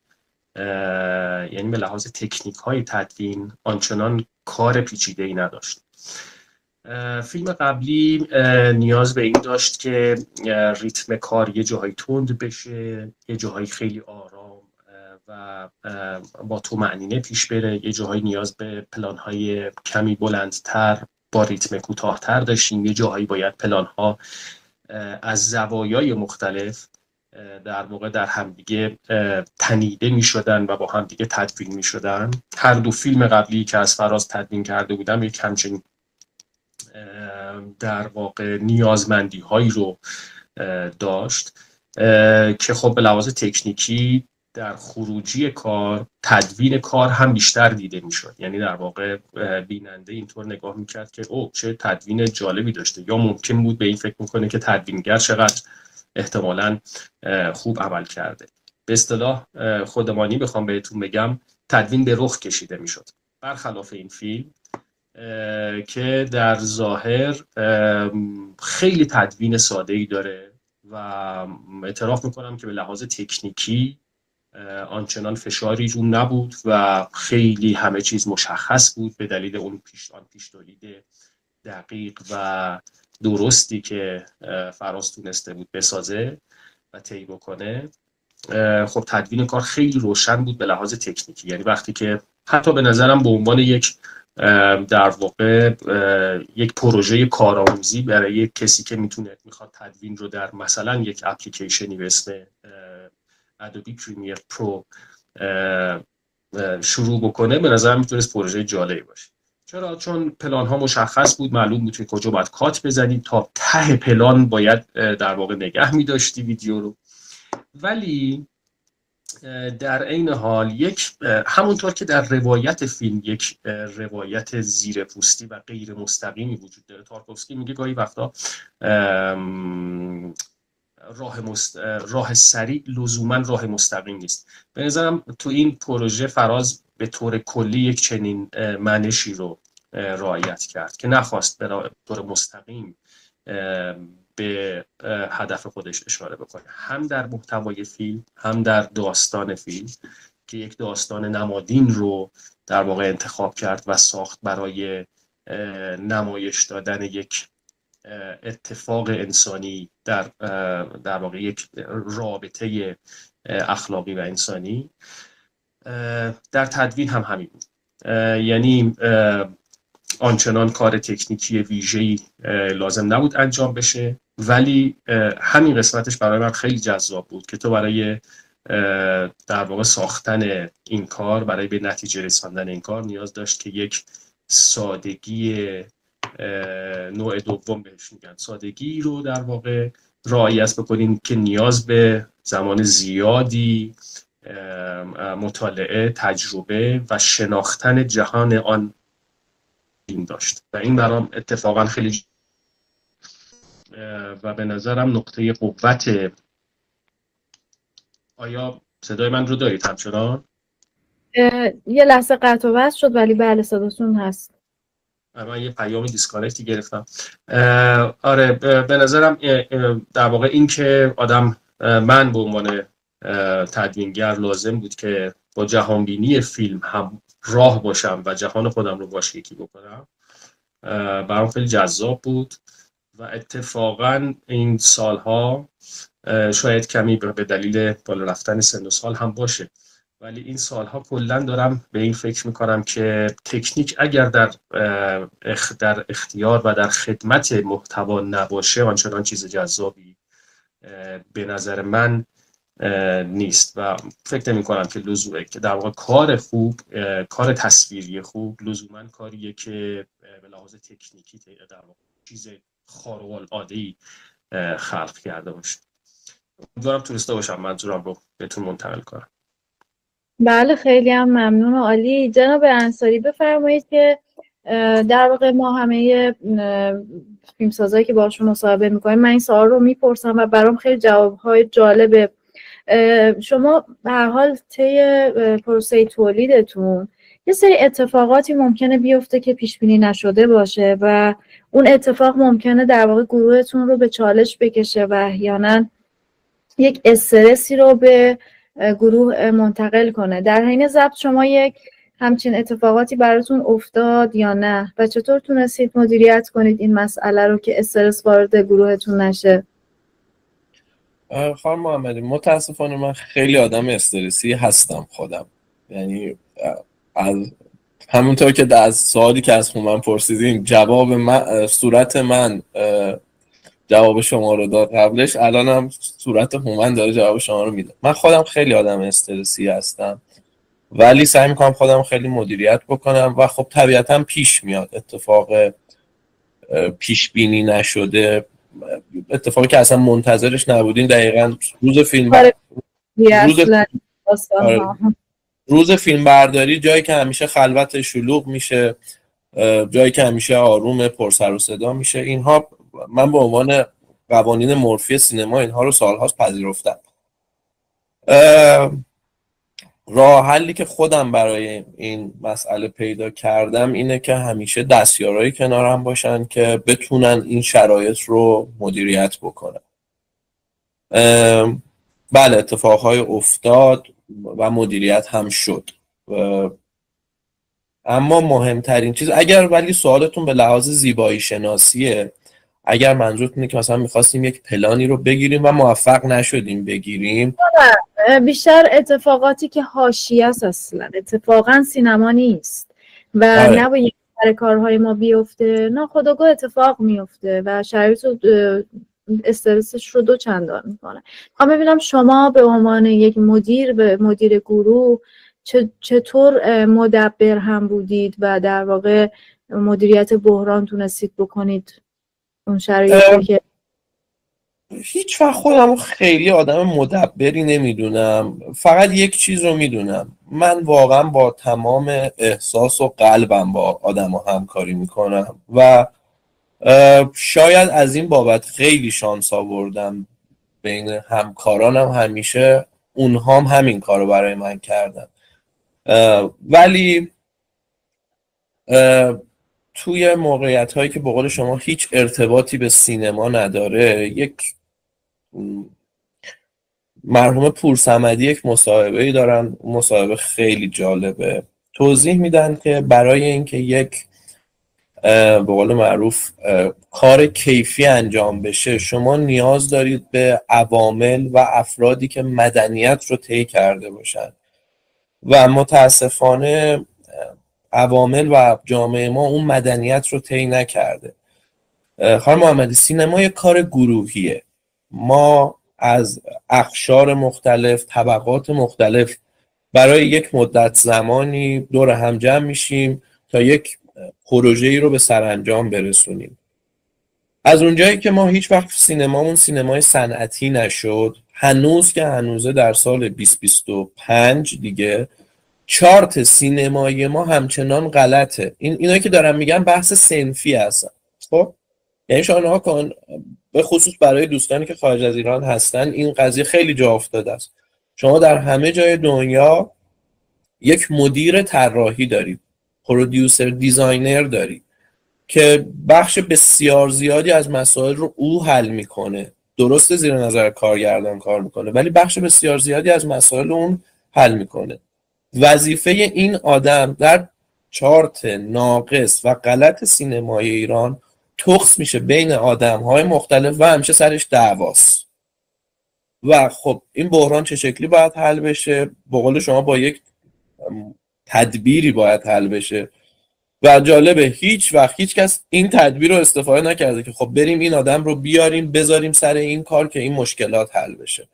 یعنی به لحاظ تکنیک های تدوین آنچنان کار پیچیده ای نداشت. فیلم قبلی نیاز به این داشت که ریتم کار یه جاهای تند بشه، یه جاهای خیلی آرام و با طمأنینه پیش بره، یه جاهای نیاز به پلان‌های کمی بلندتر با ریتم کوتاه‌تر داشتیم، یه جاهایی باید پلان‌ها از زوایای مختلف در واقع در همدیگه تنیده می‌شدن و با همدیگه تدوین می‌شدن. هر دو فیلم قبلی که از فراز تدوین کرده بودم یک همچین در واقع نیازمندی‌هایی رو داشت که خب به لحاظ تکنیکی در خروجی کار تدوین کار هم بیشتر دیده میشد. یعنی در واقع بیننده اینطور نگاه میکرد که اوه چه تدوین جالبی داشته، یا ممکن بود به این فکر میکنه که تدوینگر چقدر احتمالاً خوب عمل کرده. به اصطلاح خودمانی بخوام بهتون بگم تدوین به رخ کشیده میشد، برخلاف این فیلم که در ظاهر خیلی تدوین ساده‌ای داره و اعتراف میکنم که به لحاظ تکنیکی آنچنان فشاری رو نبود و خیلی همه چیز مشخص بود به دلیل اون پیش تولید دقیق و درستی که فراز تونسته بود بسازه و طی بکنه. خب تدوین کار خیلی روشن بود به لحاظ تکنیکی، یعنی وقتی که حتی به نظرم به عنوان یک در واقع یک پروژه کارآموزی برای یک کسی که میخواد تدوین رو در مثلا یک اپلیکیشنی به اسم ادوبی پریمیر پرو شروع بکنه، به نظر میتونست پروژه جالبی باشه. چرا؟ چون پلان ها مشخص بود، معلوم بود که کجا باید کات بزنی، تا ته پلان باید در واقع نگه می‌داشتی ویدیو رو. ولی در عین حال همونطور که در روایت فیلم یک روایت زیرپوستی و غیر مستقیمی وجود داره، تارکوفسکی میگه گاهی وقتا راه سریع لزوما راه مستقیم نیست. به نظرم تو این پروژه فراز به طور کلی یک چنین منشی رو رعایت کرد که نخواست به طور مستقیم به هدف خودش اشاره بکنه، هم در محتوای فیلم هم در داستان فیلم، که یک داستان نمادین رو در واقع انتخاب کرد و ساخت برای نمایش دادن یک اتفاق انسانی در واقع یک رابطه اخلاقی و انسانی. در تدوین هم همین بود، یعنی آنچنان کار تکنیکی ویژه‌ای لازم نبود انجام بشه، ولی همین قسمتش برای من خیلی جذاب بود که تو برای در واقع ساختن این کار، برای به نتیجه رساندن این کار نیاز داشت که یک سادگی نوع دوم بهش میگن، سادگی رو در واقع رعایت بکنین که نیاز به زمان زیادی مطالعه، تجربه و شناختن جهان آن این داشت و این برام اتفاقا خیلی و به نظرم نقطه قوت. آیا صدای من رو دارید همچنان؟ یه لحظه قطع و وصل شد ولی بله صداتون هست. من یه پیام دیسکانکتی گرفتم. آره به نظرم در واقع این که من به عنوان تدوینگر لازم بود که با جهانبینی فیلم هم راه باشم و جهان خودم رو باش یکی بکنم، برام خیلی جذاب بود و اتفاقا این سالها شاید کمی به دلیل بالا رفتن سن و سال هم باشه، ولی این سالها کلا دارم به این فکر میکنم که تکنیک اگر در اختیار و در خدمت محتوا نباشه آنچنان چیز جذابی به نظر من نیست و فکر نمی کنم که لزومه که در واقع کار خوب، کار تصویری خوب لزوما کاریه که به لحاظ تکنیکی در واقع چیز خارق العاده‌ای خلق کرده باشه. امیدوارم تونسته باشم منظورم رو بهتون منتقل کنم. بله خیلی هم ممنون و عالی. جناب انصاری بفرمایید که در واقع ما همه فیلمسازایی که باشون مصاحبه میکنیم من این سوال رو میپرسم و برام خیلی جوابهای جالبه. شما به هر حال طی پروسه تولیدتون یه سری اتفاقاتی ممکنه بیفته که پیش بینی نشده باشه و اون اتفاق ممکنه در واقع گروهتون رو به چالش بکشه و احیانا یک استرسی رو به گروه منتقل کنه. در حین ضبط شما یک همچین اتفاقاتی براتون افتاد یا نه و چطور تونستید مدیریت کنید این مسئله رو که استرس وارد گروهتون نشه؟ خانم محمدی، متاسفانه من خیلی آدم استرسی هستم خودم، یعنی از همونطور که از سوالی که از من پرسیدین جواب من صورت من جواب شما رو داد قبلش، الان هم صورت هومن داره جواب شما رو میده. من خودم خیلی آدم استرسی هستم ولی سعی میکنم خودم خیلی مدیریت بکنم و خب طبیعتا پیش میاد اتفاق پیش بینی نشده، اتفاقی که اصلا منتظرش نبودین. دقیقاً روز فیلم برداری جایی که همیشه خلوت شلوغ میشه، جایی که همیشه آروم پر سر و صدا میشه، اینها من به عنوان قوانین مورفی سینما اینها رو سالهاست پذیرفتم راه حلی که خودم برای این مسئله پیدا کردم اینه که همیشه دستیارایی کنارم باشن که بتونن این شرایط رو مدیریت بکنن. بله اتفاقهای افتاد و مدیریت هم شد، اما مهمترین چیز، اگر ولی سوالتون به لحاظ زیبایی شناسیه، اگر منظورتون اینه که مثلا میخواستیم یک پلانی رو بگیریم و موفق نشدیم بگیریم، بیشتر اتفاقاتی که حاشیه است، اصلا اتفاقا سینما نیست و نباید سر کارهای ما بیفته، ناخودآگاه اتفاق میفته و شرایط استرسش رو دو چندان میکنه. میخوام ببینم شما به عنوان یک مدیر گروه چطور مدبر هم بودید و در واقع مدیریت بحران تونستید بکنید اون شرایطی که هیچ وقت خودم خیلی آدم مدبری نمیدونم، فقط یک چیز رو میدونم، من واقعا با تمام احساس و قلبم با آدم ها همکاری میکنم و شاید از این بابت خیلی شانس آوردم بین همکارانم، همیشه اونها هم همین کار رو برای من کردن. ولی توی موقعیت هایی که به قول شما هیچ ارتباطی به سینما نداره، یک مرحوم پورصمدی یک مصاحبه‌ای دارن، مصاحبه خیلی جالبه، توضیح میدن که برای اینکه یک به قول معروف کار کیفی انجام بشه، شما نیاز دارید به عوامل و افرادی که مدنیت رو طی کرده باشن و متاسفانه عوامل و جامعه ما اون مدنیت رو طی نکرده. خانم محمدی، سینما یک کار گروهیه، ما از اقشار مختلف، طبقات مختلف برای یک مدت زمانی دور هم جمع میشیم تا یک پروژه‌ای رو به سرانجام برسونیم. از اونجایی که ما هیچ وقت سینمامون سینمای صنعتی نشد، هنوز که هنوزه در سال 2025 دیگه چارت سینمایی ما همچنان غلطه. اینایی که دارم میگم بحث صنفی هستن. خب یعنی شما نگاه کن، به خصوص برای دوستانی که خارج از ایران هستن این قضیه خیلی جا افتاده است. شما در همه جای دنیا یک مدیر طراحی دارید، پرودیوسر، دیزاینر دارید که بخش بسیار زیادی از مسائل رو او حل میکنه. درسته زیر نظر کارگردان کار میکنه ولی بخش بسیار زیادی از مسائل اون حل میکنه. وظیفه این آدم در چارت ناقص و غلط سینمای ایران تخص میشه بین آدم‌های مختلف و همیشه سرش دعواست. و خب این بحران چه شکلی باید حل بشه؟ به قول شما با یک تدبیری باید حل بشه و جالبه هیچ وقت هیچ کس این تدبیر رو استفاده نکرده که خب بریم این آدم رو بیاریم بذاریم سر این کار که این مشکلات حل بشه.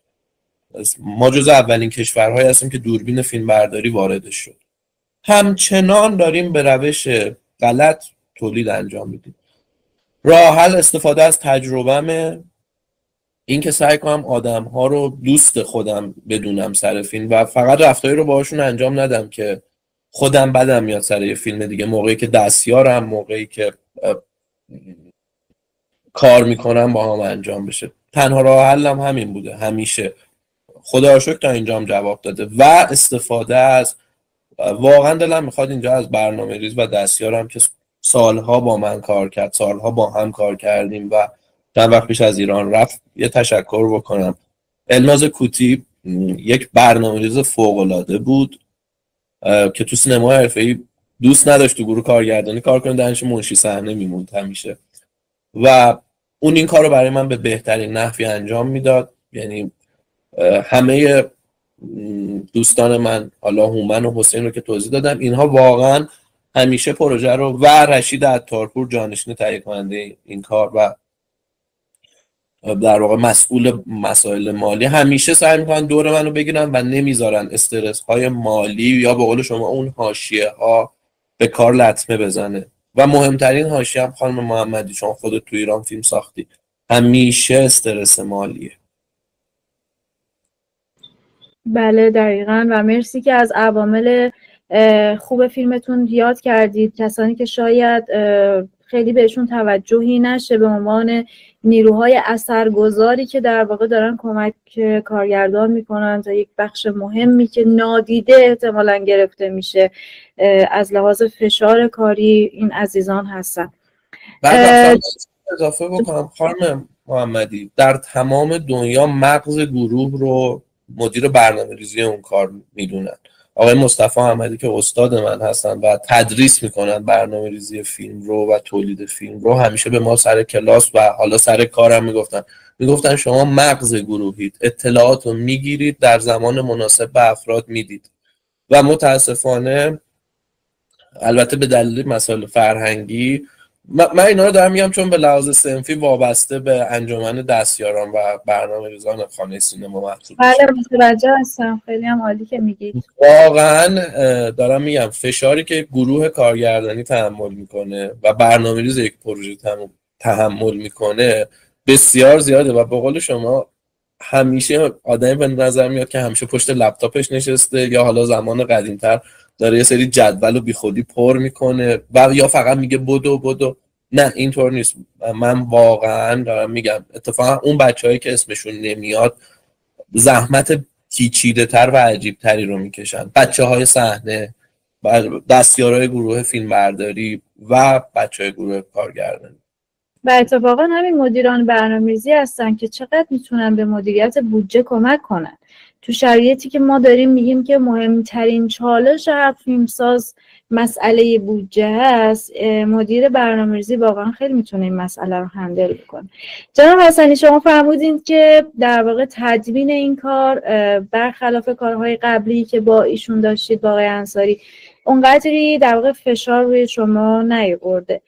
ما جز اولین کشورهایی هستیم که دوربین فیلمبرداری وارد شد. همچنان داریم به روش غلط تولید انجام میدیم. راه حل استفاده از تجربه‌مه، این که سعی کنم آدم‌ها رو دوست خودم بدونم سر فیلم و فقط رفتاری رو باهاشون انجام ندم که خودم بدم میاد سر یه فیلم دیگه، موقعی که دستیارم، موقعی که کار میکنم با هم انجام بشه. تنها راه حلم همین بوده همیشه، خدا رو شکر تا اینجام جواب داده و استفاده از، واقعا دلم میخواد اینجا از برنامه‌ریز و دستیارم که سالها با من کار کرد، سالها با هم کار کردیم و چند وقت پیش از ایران رفت، یه تشکر بکنم. الناز کوتی یک برنامه‌ریز فوق‌العاده بود که تو سینما حرفه‌ای دوست نداشت تو گروه کارگردانی کار کنه، درنش منشی صحنه میموند همیشه و اون این کار رو برای من به بهترین نحوی انجام میداد. یعنی همه دوستان من، حالا هومن و حسین رو که توضیح دادم، اینها واقعا همیشه پروژه رو و رشید عطارپور جانشین تهیه کننده این کار و در واقع مسئول مسائل مالی همیشه سعی میکنن دور منو بگیرن و نمیذارن استرس های مالی یا به قول شما اون حاشیه ها به کار لطمه بزنه. و مهمترین حاشیه هم خانم محمدی، شما خودت تو ایران فیلم ساختی، همیشه استرس مالیه. بله دقیقاً و مرسی که از عوامل خوب فیلمتون یاد کردید، کسانی که شاید خیلی بهشون توجهی نشه به عنوان نیروهای اثرگذاری که در واقع دارن کمک کارگردان میکنن تا یک بخش مهمی که نادیده احتمالاً گرفته میشه از لحاظ فشار کاری این عزیزان هستن. بعد اضافه بکنم خانم محمدی، در تمام دنیا مغز گروه رو مدیر برنامه‌ریزی اون کار میدونن. آقای مصطفی احمدی که استاد من هستن و تدریس میکنن برنامه‌ریزی فیلم رو و تولید فیلم رو، همیشه به ما سر کلاس و حالا سر کارم میگفتن شما مغز گروهید، اطلاعات رو میگیرید، در زمان مناسب به افراد میدید. و متاسفانه البته به دلیل مسائل فرهنگی من اینا رو دارم میگم چون به لحاظ صنفی وابسته به انجمن دستیاران و برنامه‌ریزان خانه سینما محسوب میشه. بله متوجه هستم، خیلی هم عالی که میگید. واقعا دارم میگم فشاری که گروه کارگردانی تحمل میکنه و برنامه‌ریز یک پروژه تحمل میکنه بسیار زیاده و به قول شما همیشه آدمی به نظر میاد که همیشه پشت لپتاپش نشسته یا حالا زمان قدیمتر داره یه سری جدول و بیخودی پر میکنه و یا فقط میگه بدو. نه اینطور نیست. من واقعا دارم میگم اتفاقا اون بچه‌هایی که اسمشون نمیاد زحمت پیچیده تر و عجیب تری رو میکشن. بچه‌های صحنه، دستیارای گروه فیلمبرداری و بچه‌های گروه کارگردانی. و اتفاقا همین مدیران برنامه‌ریزی هستن که چقدر میتونن به مدیریت بودجه کمک کنن. تو شرایطی که ما داریم میگیم که مهمترین چالش هر فیلمساز مسئله بودجه هست، مدیر برنامه‌ریزی واقعا خیلی میتونه این مسئله رو هندل بکنه. جناب حسنی شما فرمودین که در واقع تدوین این کار برخلاف کارهای قبلی که با ایشون داشتید با آقای انصاری اونقدری در واقع فشار روی شما نیاورده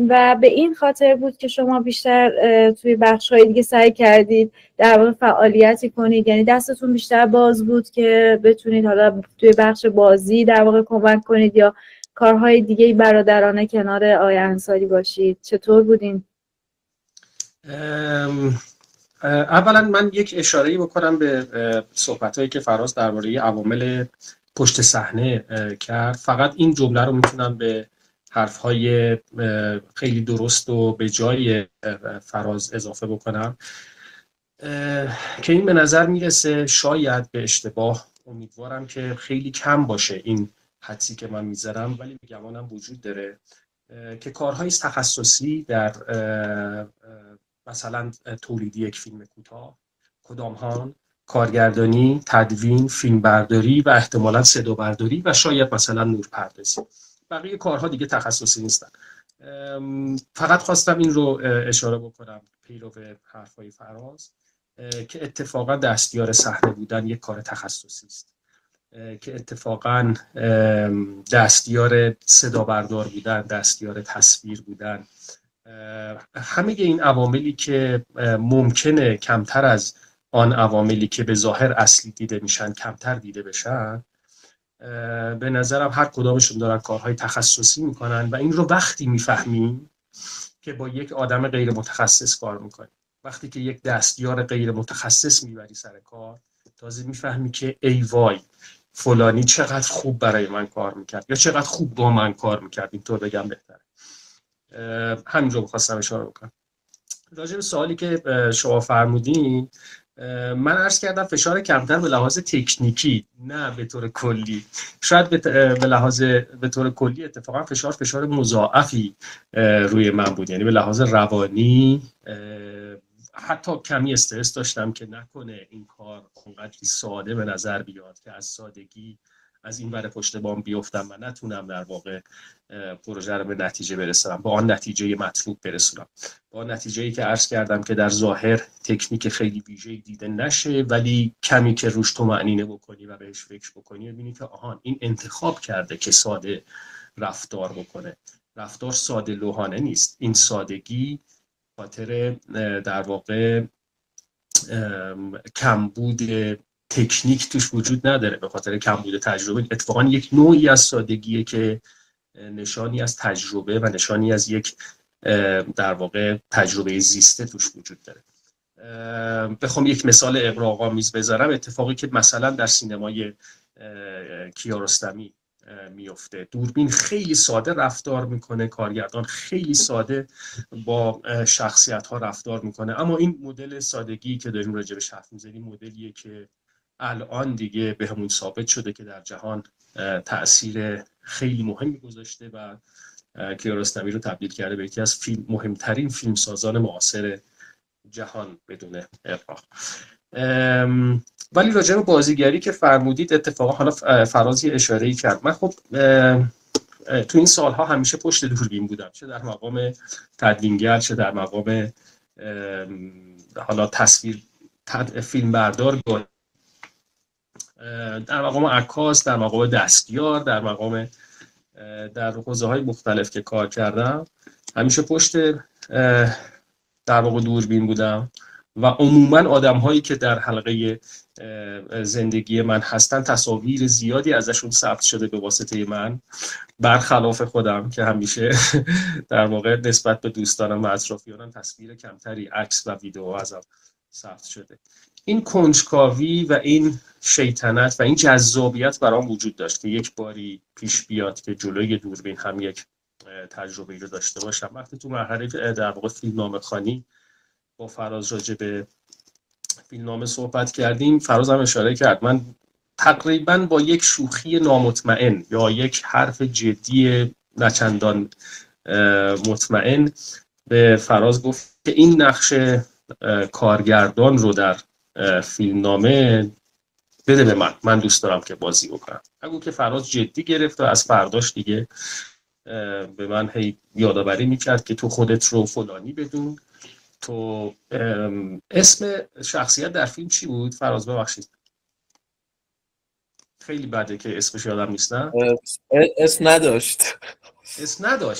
و به این خاطر بود که شما بیشتر توی بخش‌های دیگه سعی کردید در واقع فعالیتی کنید، یعنی دستتون بیشتر باز بود که بتونید حالا توی بخش بازی در واقع کمک کنید یا کارهای دیگه برادرانه کنار آقای انصاری باشید. چطور بودین؟ اولا من یک اشاره‌ای بکنم به صحبت‌هایی که فراز درباره عوامل پشت صحنه کرد. فقط این جمله رو میتونم به حرف‌های خیلی درست و به جای فراز اضافه بکنم که این به نظر میرسه شاید به اشتباه، امیدوارم که خیلی کم باشه این حدسی که من میذارم ولی گمانم وجود داره که کارهای تخصصی در مثلا تولیدی یک فیلم کوتاه، کدامهان، کارگردانی، تدوین، فیلمبرداری و احتمالاً صدابرداری و شاید مثلا نورپردازی، بقیه کارها دیگه تخصصی نیستن. فقط خواستم این رو اشاره بکنم پیرو حرفای فراز که اتفاقا دستیار صحنه بودن یک کار تخصصی است، که اتفاقا دستیار صدابردار بودن، دستیار تصویر بودن، همه این عواملی که ممکنه کمتر از آن عواملی که به ظاهر اصلی دیده میشن کمتر دیده بشن، به نظرم هر کدامشون دارن کارهای تخصصی میکنن و این رو وقتی میفهمیم که با یک آدم غیر متخصص کار میکنیم، وقتی که یک دستیار غیر متخصص میبری سر کار، تازه میفهمی که ای وای فلانی چقدر خوب برای من کار میکرد یا چقدر خوب با من کار میکرد، اینطور بگم بهتره. همین رو بخواستم اشاره بکنم. راجع به سوالی که شما فرمودین، من عرض کردم فشار کمتر به لحاظ تکنیکی، نه به طور کلی. شاید به طور کلی اتفاقا فشار مضاعفی روی من بود، یعنی به لحاظ روانی حتی کمی استرس داشتم که نکنه این کار اونقدری ساده به نظر بیاد که از سادگی از این ور پشت بام بیفتم و نتونم در واقع پروژه رو به نتیجه برسونم، با آن نتیجه مطلوب برسونم، با نتیجه‌ای که عرض کردم که در ظاهر تکنیک خیلی ویژه‌ای دیده نشه ولی کمی که روش طمأنینه بکنی و بهش فکر بکنی ببینی که آهان این انتخاب کرده که ساده رفتار بکنه. رفتار ساده لوحانه نیست، این سادگی خاطر در واقع کمبود تکنیک توش وجود نداره، به خاطر کمبود تجربه. اتفاقا یک نوعی از سادگیه که نشانی از تجربه و نشانی از یک در واقع تجربه زیسته توش وجود داره. بخوام یک مثال اغراق‌آمیز بذارم، اتفاقی که مثلا در سینمای کیارستمی میفته. دوربین خیلی ساده رفتار میکنه، کارگردان خیلی ساده با شخصیت ها رفتار میکنه، اما این مدل سادگی که داریم راجبش حرف میزنیم مدلیه که الان دیگه به همون ثابت شده که در جهان تأثیر خیلی مهمی گذاشته و کیارستمی رو تبدیل کرده به یکی از مهمترین فیلمسازان معاصر جهان بدون اغراق. ولی راجع به بازیگری که فرمودید، اتفاقا حالا فرازی اشاره‌ای کرد. من خب تو این سالها همیشه پشت دوربین بودم، چه در مقام تدوینگر، چه در مقام حالا فیلم بردار، در مقام عکاس، در مقام دستیار، در حوزه‌های مختلف که کار کردم، همیشه پشت در واقع دوربین بودم و عموماً آدم‌هایی که در حلقه زندگی من هستن تصاویر زیادی ازشون ثبت شده به واسطه من، برخلاف خودم که همیشه در واقع نسبت به دوستانم و اطرافیانم تصویر کمتری عکس و ویدیو ازم ثبت شده. این کنجکاوی و این شیطنت و این جذابیت برام وجود داشت که یک باری پیش بیاد که جلوی دوربین هم یک تجربه رو داشته باشم. وقتی تو مرحله در واقع فیلمنامه خوانی با فراز راجع به فیلمنامه صحبت کردیم، فراز هم اشاره کرد، من تقریبا با یک شوخی نامطمئن یا یک حرف جدی نچندان مطمئن به فراز گفت که این نقش کارگردان رو در فیلمنامه بده به من دوست دارم که بازی بکنم. اگه که فراز جدی گرفت و از فرداش دیگه به من هی یادآوری میکرد که تو خودت رو فلانی بدون، تو اسم شخصیت در فیلم چی بود؟ فراز ببخشید خیلی بده که اسمش یادم نیست. نه اسم نداشت.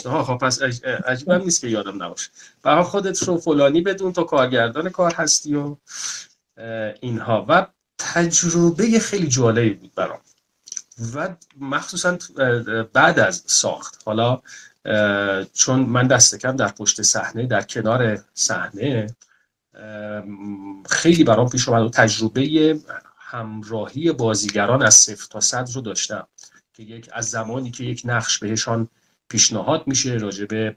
خب پس عجیبم نیست که یادم نباشه. برای خودت رو فلانی بدون، تو کارگردان کار هستی و اینها. و تجربه خیلی جالبی بود برام و مخصوصا بعد از ساخت. حالا چون من دست کم در پشت صحنه، در کنار صحنه خیلی برام پیش اومد و تجربه همراهی بازیگران از 0 تا 100 رو داشتم که از زمانی که یک نقش بهشان پیشنهاد میشه، راجع به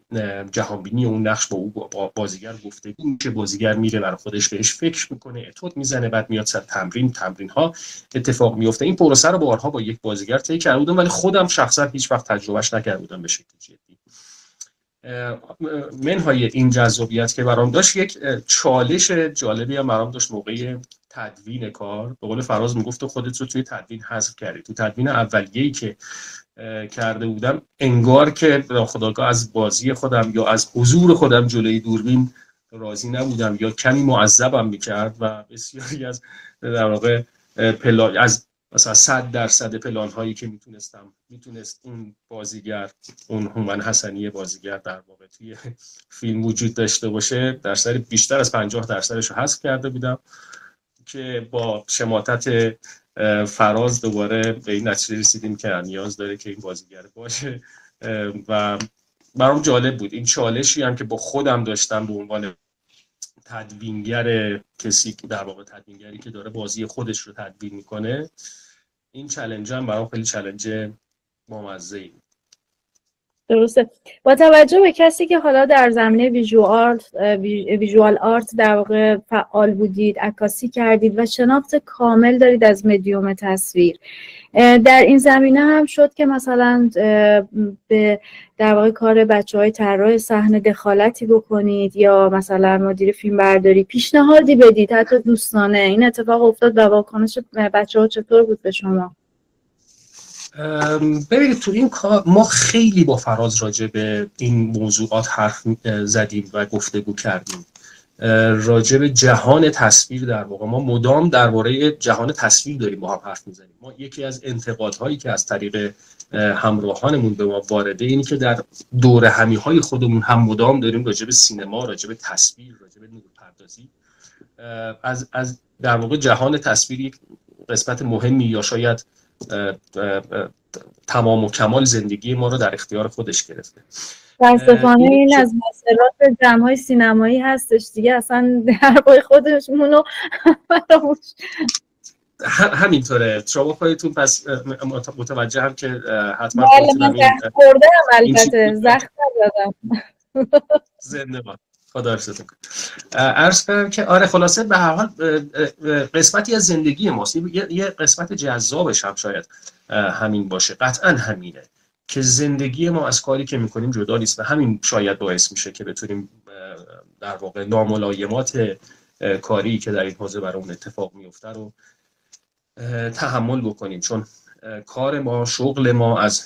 جهانبینی اون نقش با او با بازیگر گفتگو میشه، بازیگر میره برای خودش بهش فکر میکنه، اتود میزنه، بعد میاد سر تمرین ها اتفاق میفته. این پروسه رو بارها با یک بازیگر طی کرده بودم ولی خودم شخصا هیچ وقت تجربهش نکرده بودم به شکل جدی. منهای این جذابیت که برام داشت، یک چالش جالبی هم برام داشت موقع تدوین کار. به قول فراز میگفت تو خودت رو توی تدوین حذف کردی. تو تدوین اولیه‌ای که کرده بودم انگار که ناخودآگاه از بازی خودم یا از حضور خودم جلوی دوربین راضی نبودم یا کمی معذبم میکرد و بسیاری از در واقع از مثلا 100% پلان هایی که میتونست اون بازیگر، اون هومن حسنی بازیگر در واقع توی فیلم وجود داشته باشه، درصد بیشتر از 50% رو حذف کرده بودم که با شماتت فراز دوباره به این نتیجه رسیدیم که نیاز داره که این بازیگر باشه. و برام جالب بود این چالشی هم که با خودم داشتم به عنوان تدوینگر، کسی در واقع تدوینگری که داره بازی خودش رو تدوین میکنه. این چالش هم برام خیلی چالش بامزه‌ای بود. درسته. با توجه به کسی که حالا در زمینه ویژوال آرت در واقع فعال بودید، عکاسی کردید و شناخت کامل دارید از مدیوم تصویر، در این زمینه هم شد که مثلا به در واقع کار بچه‌های طراح صحنه دخالتی بکنید یا مثلا مدیر فیلم برداری پیشنهادی بدید، حتی دوستانه؟ این اتفاق افتاد و واکنش بچه‌ها چطور بود به شما؟ ببینید تو این کار ما خیلی با فراز راجع به این موضوعات حرف زدیم و گفتگو کردیم. راجع به جهان تصویر در واقع ما مدام درباره جهان تصویر داریم با هم حرف میزنیم. ما یکی از انتقادهایی که از طریق همراهانمون به ما وارده اینه که در دور همیهای خودمون هم مدام داریم راجع به سینما، راجع به تصویر، راجع به نورپردازی از در واقع جهان تصویری قسمت مهمی یا شاید تمام و کمال زندگی ما رو در اختیار خودش گرفته. متاسفانه این از مسئلات جمع‌های سینمایی هستش دیگه، اصلا در پای خودمونو فراموش. همینطوره. شما خودتون پس متوجه هم که حتما من خوردم البته زخم نزدم. زنده باد. خدا حفظتون کنه. عرض کنم که آره خلاصه به هر حال قسمتی از زندگی ماست. یه قسمت جذابش هم شاید همین باشه. قطعا همینه که زندگی ما از کاری که میکنیم جدا نیست و همین شاید باعث میشه که بتونیم در واقع ناملایمات کاری که در این حوزه برامون اتفاق میفته رو تحمل بکنیم، چون کار ما، شغل ما از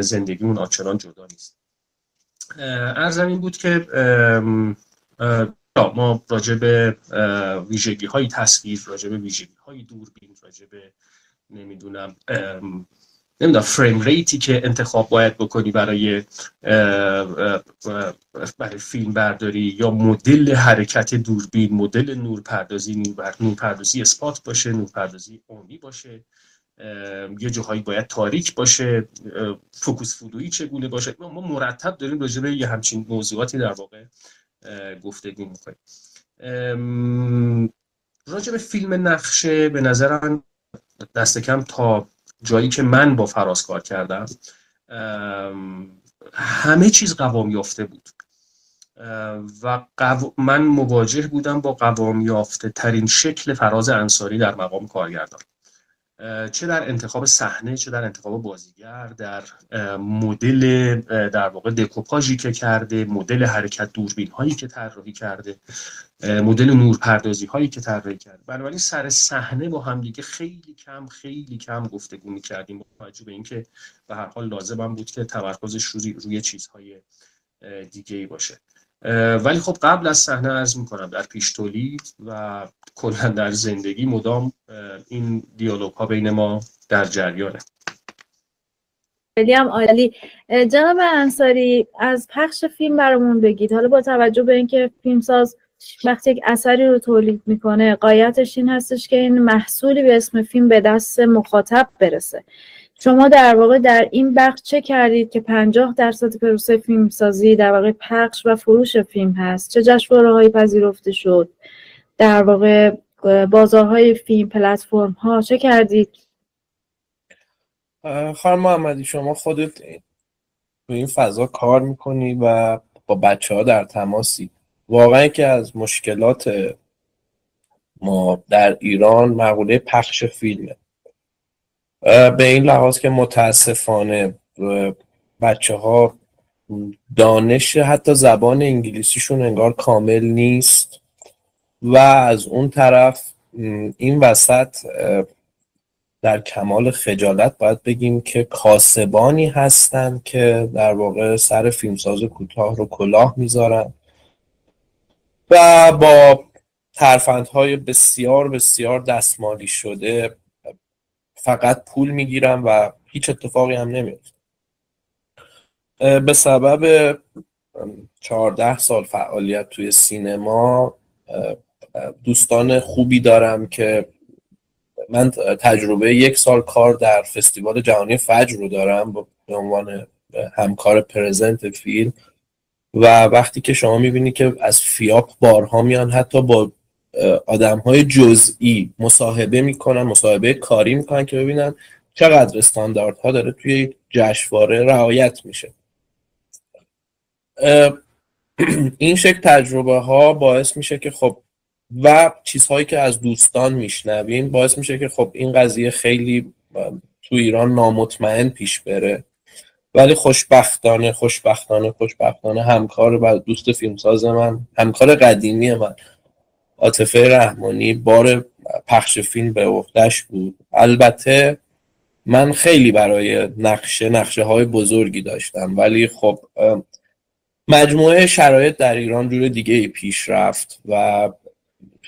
زندگیمون آنچنان جدا نیست. عرضم این بود که ما راجع به ویژگی های تصویر، راجع به ویژگی های دوربین، راجع به نمیدونم فریم ریتی که انتخاب باید بکنی برای فیلم برداری، یا مدل حرکت دوربین، مدل نورپردازی اسپات باشه، نورپردازی عمومی باشه، یه جاهایی باید تاریک باشه، فوکوس فلویی چگونه باشه. ما مرتب داریم راجع به یه همچین موضوعاتی در واقع گفتگو میکنیم. راجع به فیلم نقشه به نظرم دست کم تا جایی که من با فراز کار کردم همه چیز قوام یافته بود و من مواجه بودم با قوام یافته ترین شکل فراز انصاری در مقام کارگردان، چه در انتخاب صحنه، چه در انتخاب بازیگر، در مدل در واقع دکوپاژی که کرده، مدل حرکت دوربین هایی که طراحی کرده، مدل نورپردازی هایی که طراحی کرده. بنابراین سر صحنه با هم دیگه خیلی کم گفتگو می‌کردیم، با توجه به اینکه به هر حال لازم بود که تمرکزش روی چیزهای دیگه‌ای باشه. ولی خب قبل از صحنه عرض می‌کنم در پیش تولید و کلا در زندگی مدام این دیالوگ ها بین ما در جریانه. خیلی هم عالی. جناب انصاری، از پخش فیلم برامون بگید. حالا با توجه به اینکه فیلمساز وقتی یک اثری رو تولید میکنه قایتش این هستش که این محصولی به اسم فیلم به دست مخاطب برسه. شما در واقع در این بخش چه کردید که 50% پروسه فیلمسازی در واقع پخش و فروش فیلم هست؟ چه جشنواره‌هایی پذیرفته شد؟ در واقع بازارهای فیلم، پلتفرم ها چه کردید؟ خانم محمدی، شما خودت تو این فضا کار میکنی و با بچه‌ها در تماسی. واقعا که از مشکلات ما در ایران مقوله پخش فیلمه، به این لحاظ که متاسفانه بچه‌ها دانش حتی زبان انگلیسیشون انگار کامل نیست و از اون طرف این وسط در کمال خجالت باید بگیم که کاسبانی هستن که در واقع سر فیلمساز کوتاه رو کلاه میذارن و با ترفندهای بسیار بسیار دستمالی شده فقط پول میگیرن و هیچ اتفاقی هم نمیفته. به سبب 14 سال فعالیت توی سینما دوستان خوبی دارم که من تجربه 1 سال کار در فستیوال جهانی فجر رو دارم به عنوان همکار پرزنت فیلم و وقتی که شما میبینی که از فیاپ بارها میان حتی با آدم‌های جزئی مصاحبه میکنن، مصاحبه کاری میکنن که ببینن چقدر استانداردها داره توی جشنواره رعایت میشه. این شکل تجربه ها باعث میشه که خب و چیزهایی که از دوستان میشنویم باعث میشه که خب این قضیه خیلی تو ایران نامطمئن پیش بره، ولی خوشبختانه همکار و دوست فیلمساز من، همکار قدیمی من عاطفه رحمانی بار پخش فیلم به عهده‌اش بود. البته من خیلی برای نقشه های بزرگی داشتم، ولی خب مجموعه شرایط در ایران جور دیگه پیش رفت و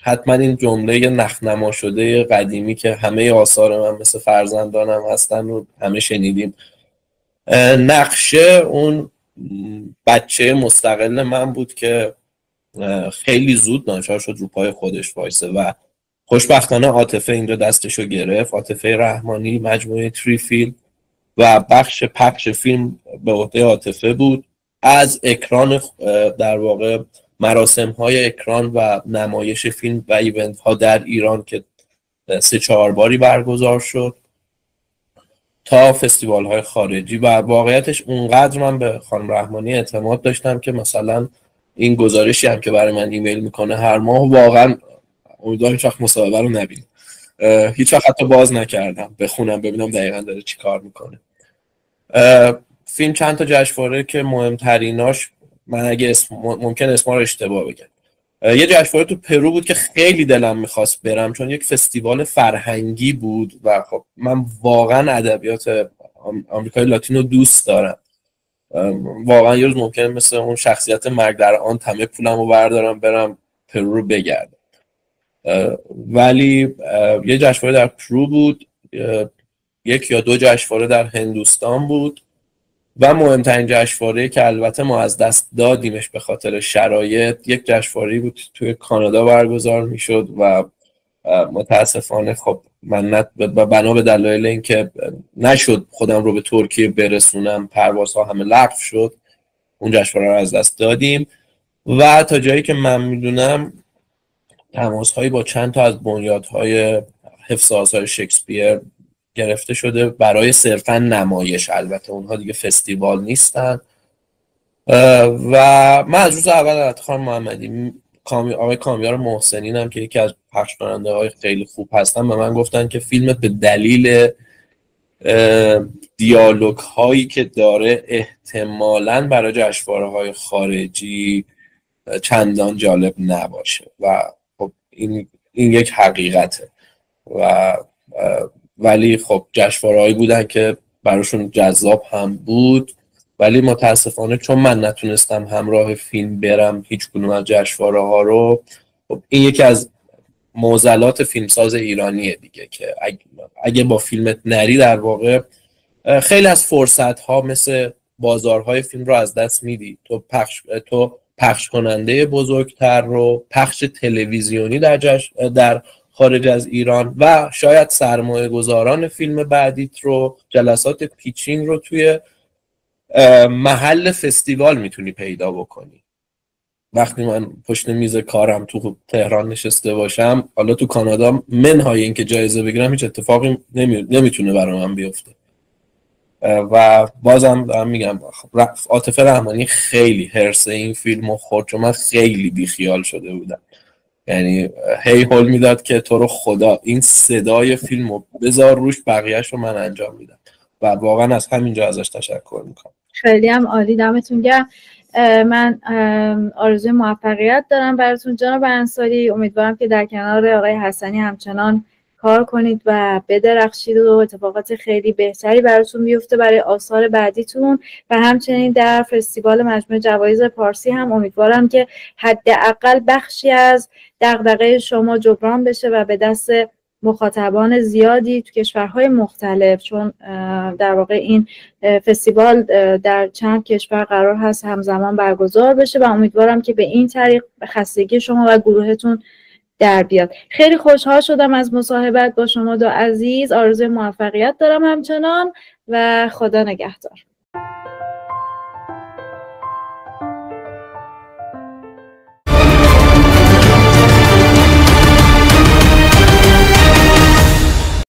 حتما این جمله نخنما شده قدیمی که همه آثار من مثل فرزندانم هستن رو همه شنیدیم. نقشه اون بچه مستقل من بود که خیلی زود ناچار شد رو پای خودش وایسه و خوشبختانه عاطفه اینجا دستشو گرفت. عاطفه رحمانی مجموعه تریفیلم و بخش پخش فیلم به عهده عاطفه بود. از اکران در واقع مراسم های اکران و نمایش فیلم و ایونت ها در ایران که 3-4 باری برگزار شد تا فستیوال های خارجی. و واقعیتش اونقدر من به خانم رحمانی اعتماد داشتم که مثلا این گزارشی هم که برای من ایمیل میکنه هر ماه، واقعا امیدوارم هیچ وقت مصاحبه رو نبینم، هیچ وقت حتی باز نکردم بخونم ببینم دقیقا داره چی کار میکنه. فیلم چند تا جشنواره که مهمتریناش، من اگه ممکن اسما رو اشتباه بگم، یه جشنواره تو پرو بود که خیلی دلم میخواست برم چون یک فستیوال فرهنگی بود و خب من واقعا ادبیات آمریکای لاتینو دوست دارم. واقعا یه روز ممکنه مثل اون شخصیت مرگ در آن همه پولمو بردارم برم پرو رو بگردم. ولی یه جشنواره در پرو بود، 1 یا 2 جشنواره در هندوستان بود و مهمترین جشنواره که البته ما از دست دادیمش به خاطر شرایط، یک جشنواره بود توی کانادا برگزار میشد و متاسفانه خب من بنا به دلایل اینکه نشد خودم رو به ترکیه برسونم، پروازها همه لغو شد، اون جشنواره رو از دست دادیم. و تا جایی که من میدونم تماس‌هایی با چند تا از بنیادهای حفظ آثار شکسپیر گرفته شده برای صرفا نمایش. البته اونها دیگه فستیوال نیستن. و من از روز اول خانم محمدی، آقای کامیار محسنین هم که یکی از پخش کننده های خیلی خوب هستن، به من گفتن که فیلمت به دلیل دیالوگ هایی که داره احتمالاً برای جشنواره های خارجی چندان جالب نباشه و خب این یک حقیقته. و ولی خب جشنواره‌هایی بودن که براشون جذاب هم بود، ولی متاسفانه چون من نتونستم همراه فیلم برم هیچ کدوم از جشنواره‌ها رو، خب این یکی از معضلات فیلمساز ایرانیه دیگه که اگه با فیلمت نری در واقع خیلی از فرصت‌ها مثل بازارهای فیلم رو از دست میدی. تو پخش کننده بزرگتر رو، پخش تلویزیونی در خارج از ایران و شاید سرمایه گذاران فیلم بعدیت رو، جلسات پیچینگ رو توی محل فستیوال میتونی پیدا بکنی. وقتی من پشت میز کارم تو تهران نشسته باشم، حالا تو کانادا منهای این که جایزه بگیرم هیچ اتفاقی نمیتونه برای من بیفته. و بازم دارم میگم عاطفه رحمانی خیلی حرص این فیلمو خورد چون من خیلی بیخیال شده بودم. یعنی هی هول میداد که تو رو خدا این صدای فیلمو بذار روش، بقیهش رو من انجام میدم و واقعا از همینجا ازش تشکر میکنم. خیلی هم عالی، دمتون گرم. من آرزوی موفقیت دارم براتون جناب انصاری. امیدوارم که در کنار آقای حسنی همچنان کار کنید و بدرخشید و اتفاقات خیلی بهتری براتون بیفته برای آثار بعدیتون و همچنین در فستیوال مجموعه جوایز پارسی هم امیدوارم که حداقل بخشی از دغدغه شما جبران بشه و به دست مخاطبان زیادی تو کشورهای مختلف، چون در واقع این فستیوال در چند کشور قرار هست همزمان برگزار بشه و امیدوارم که به این طریق خستگی شما و گروهتون در بیاد. خیلی خوشحال شدم از مصاحبت با شما دو عزیز. آرزوی موفقیت دارم همچنان و خدا نگهدار.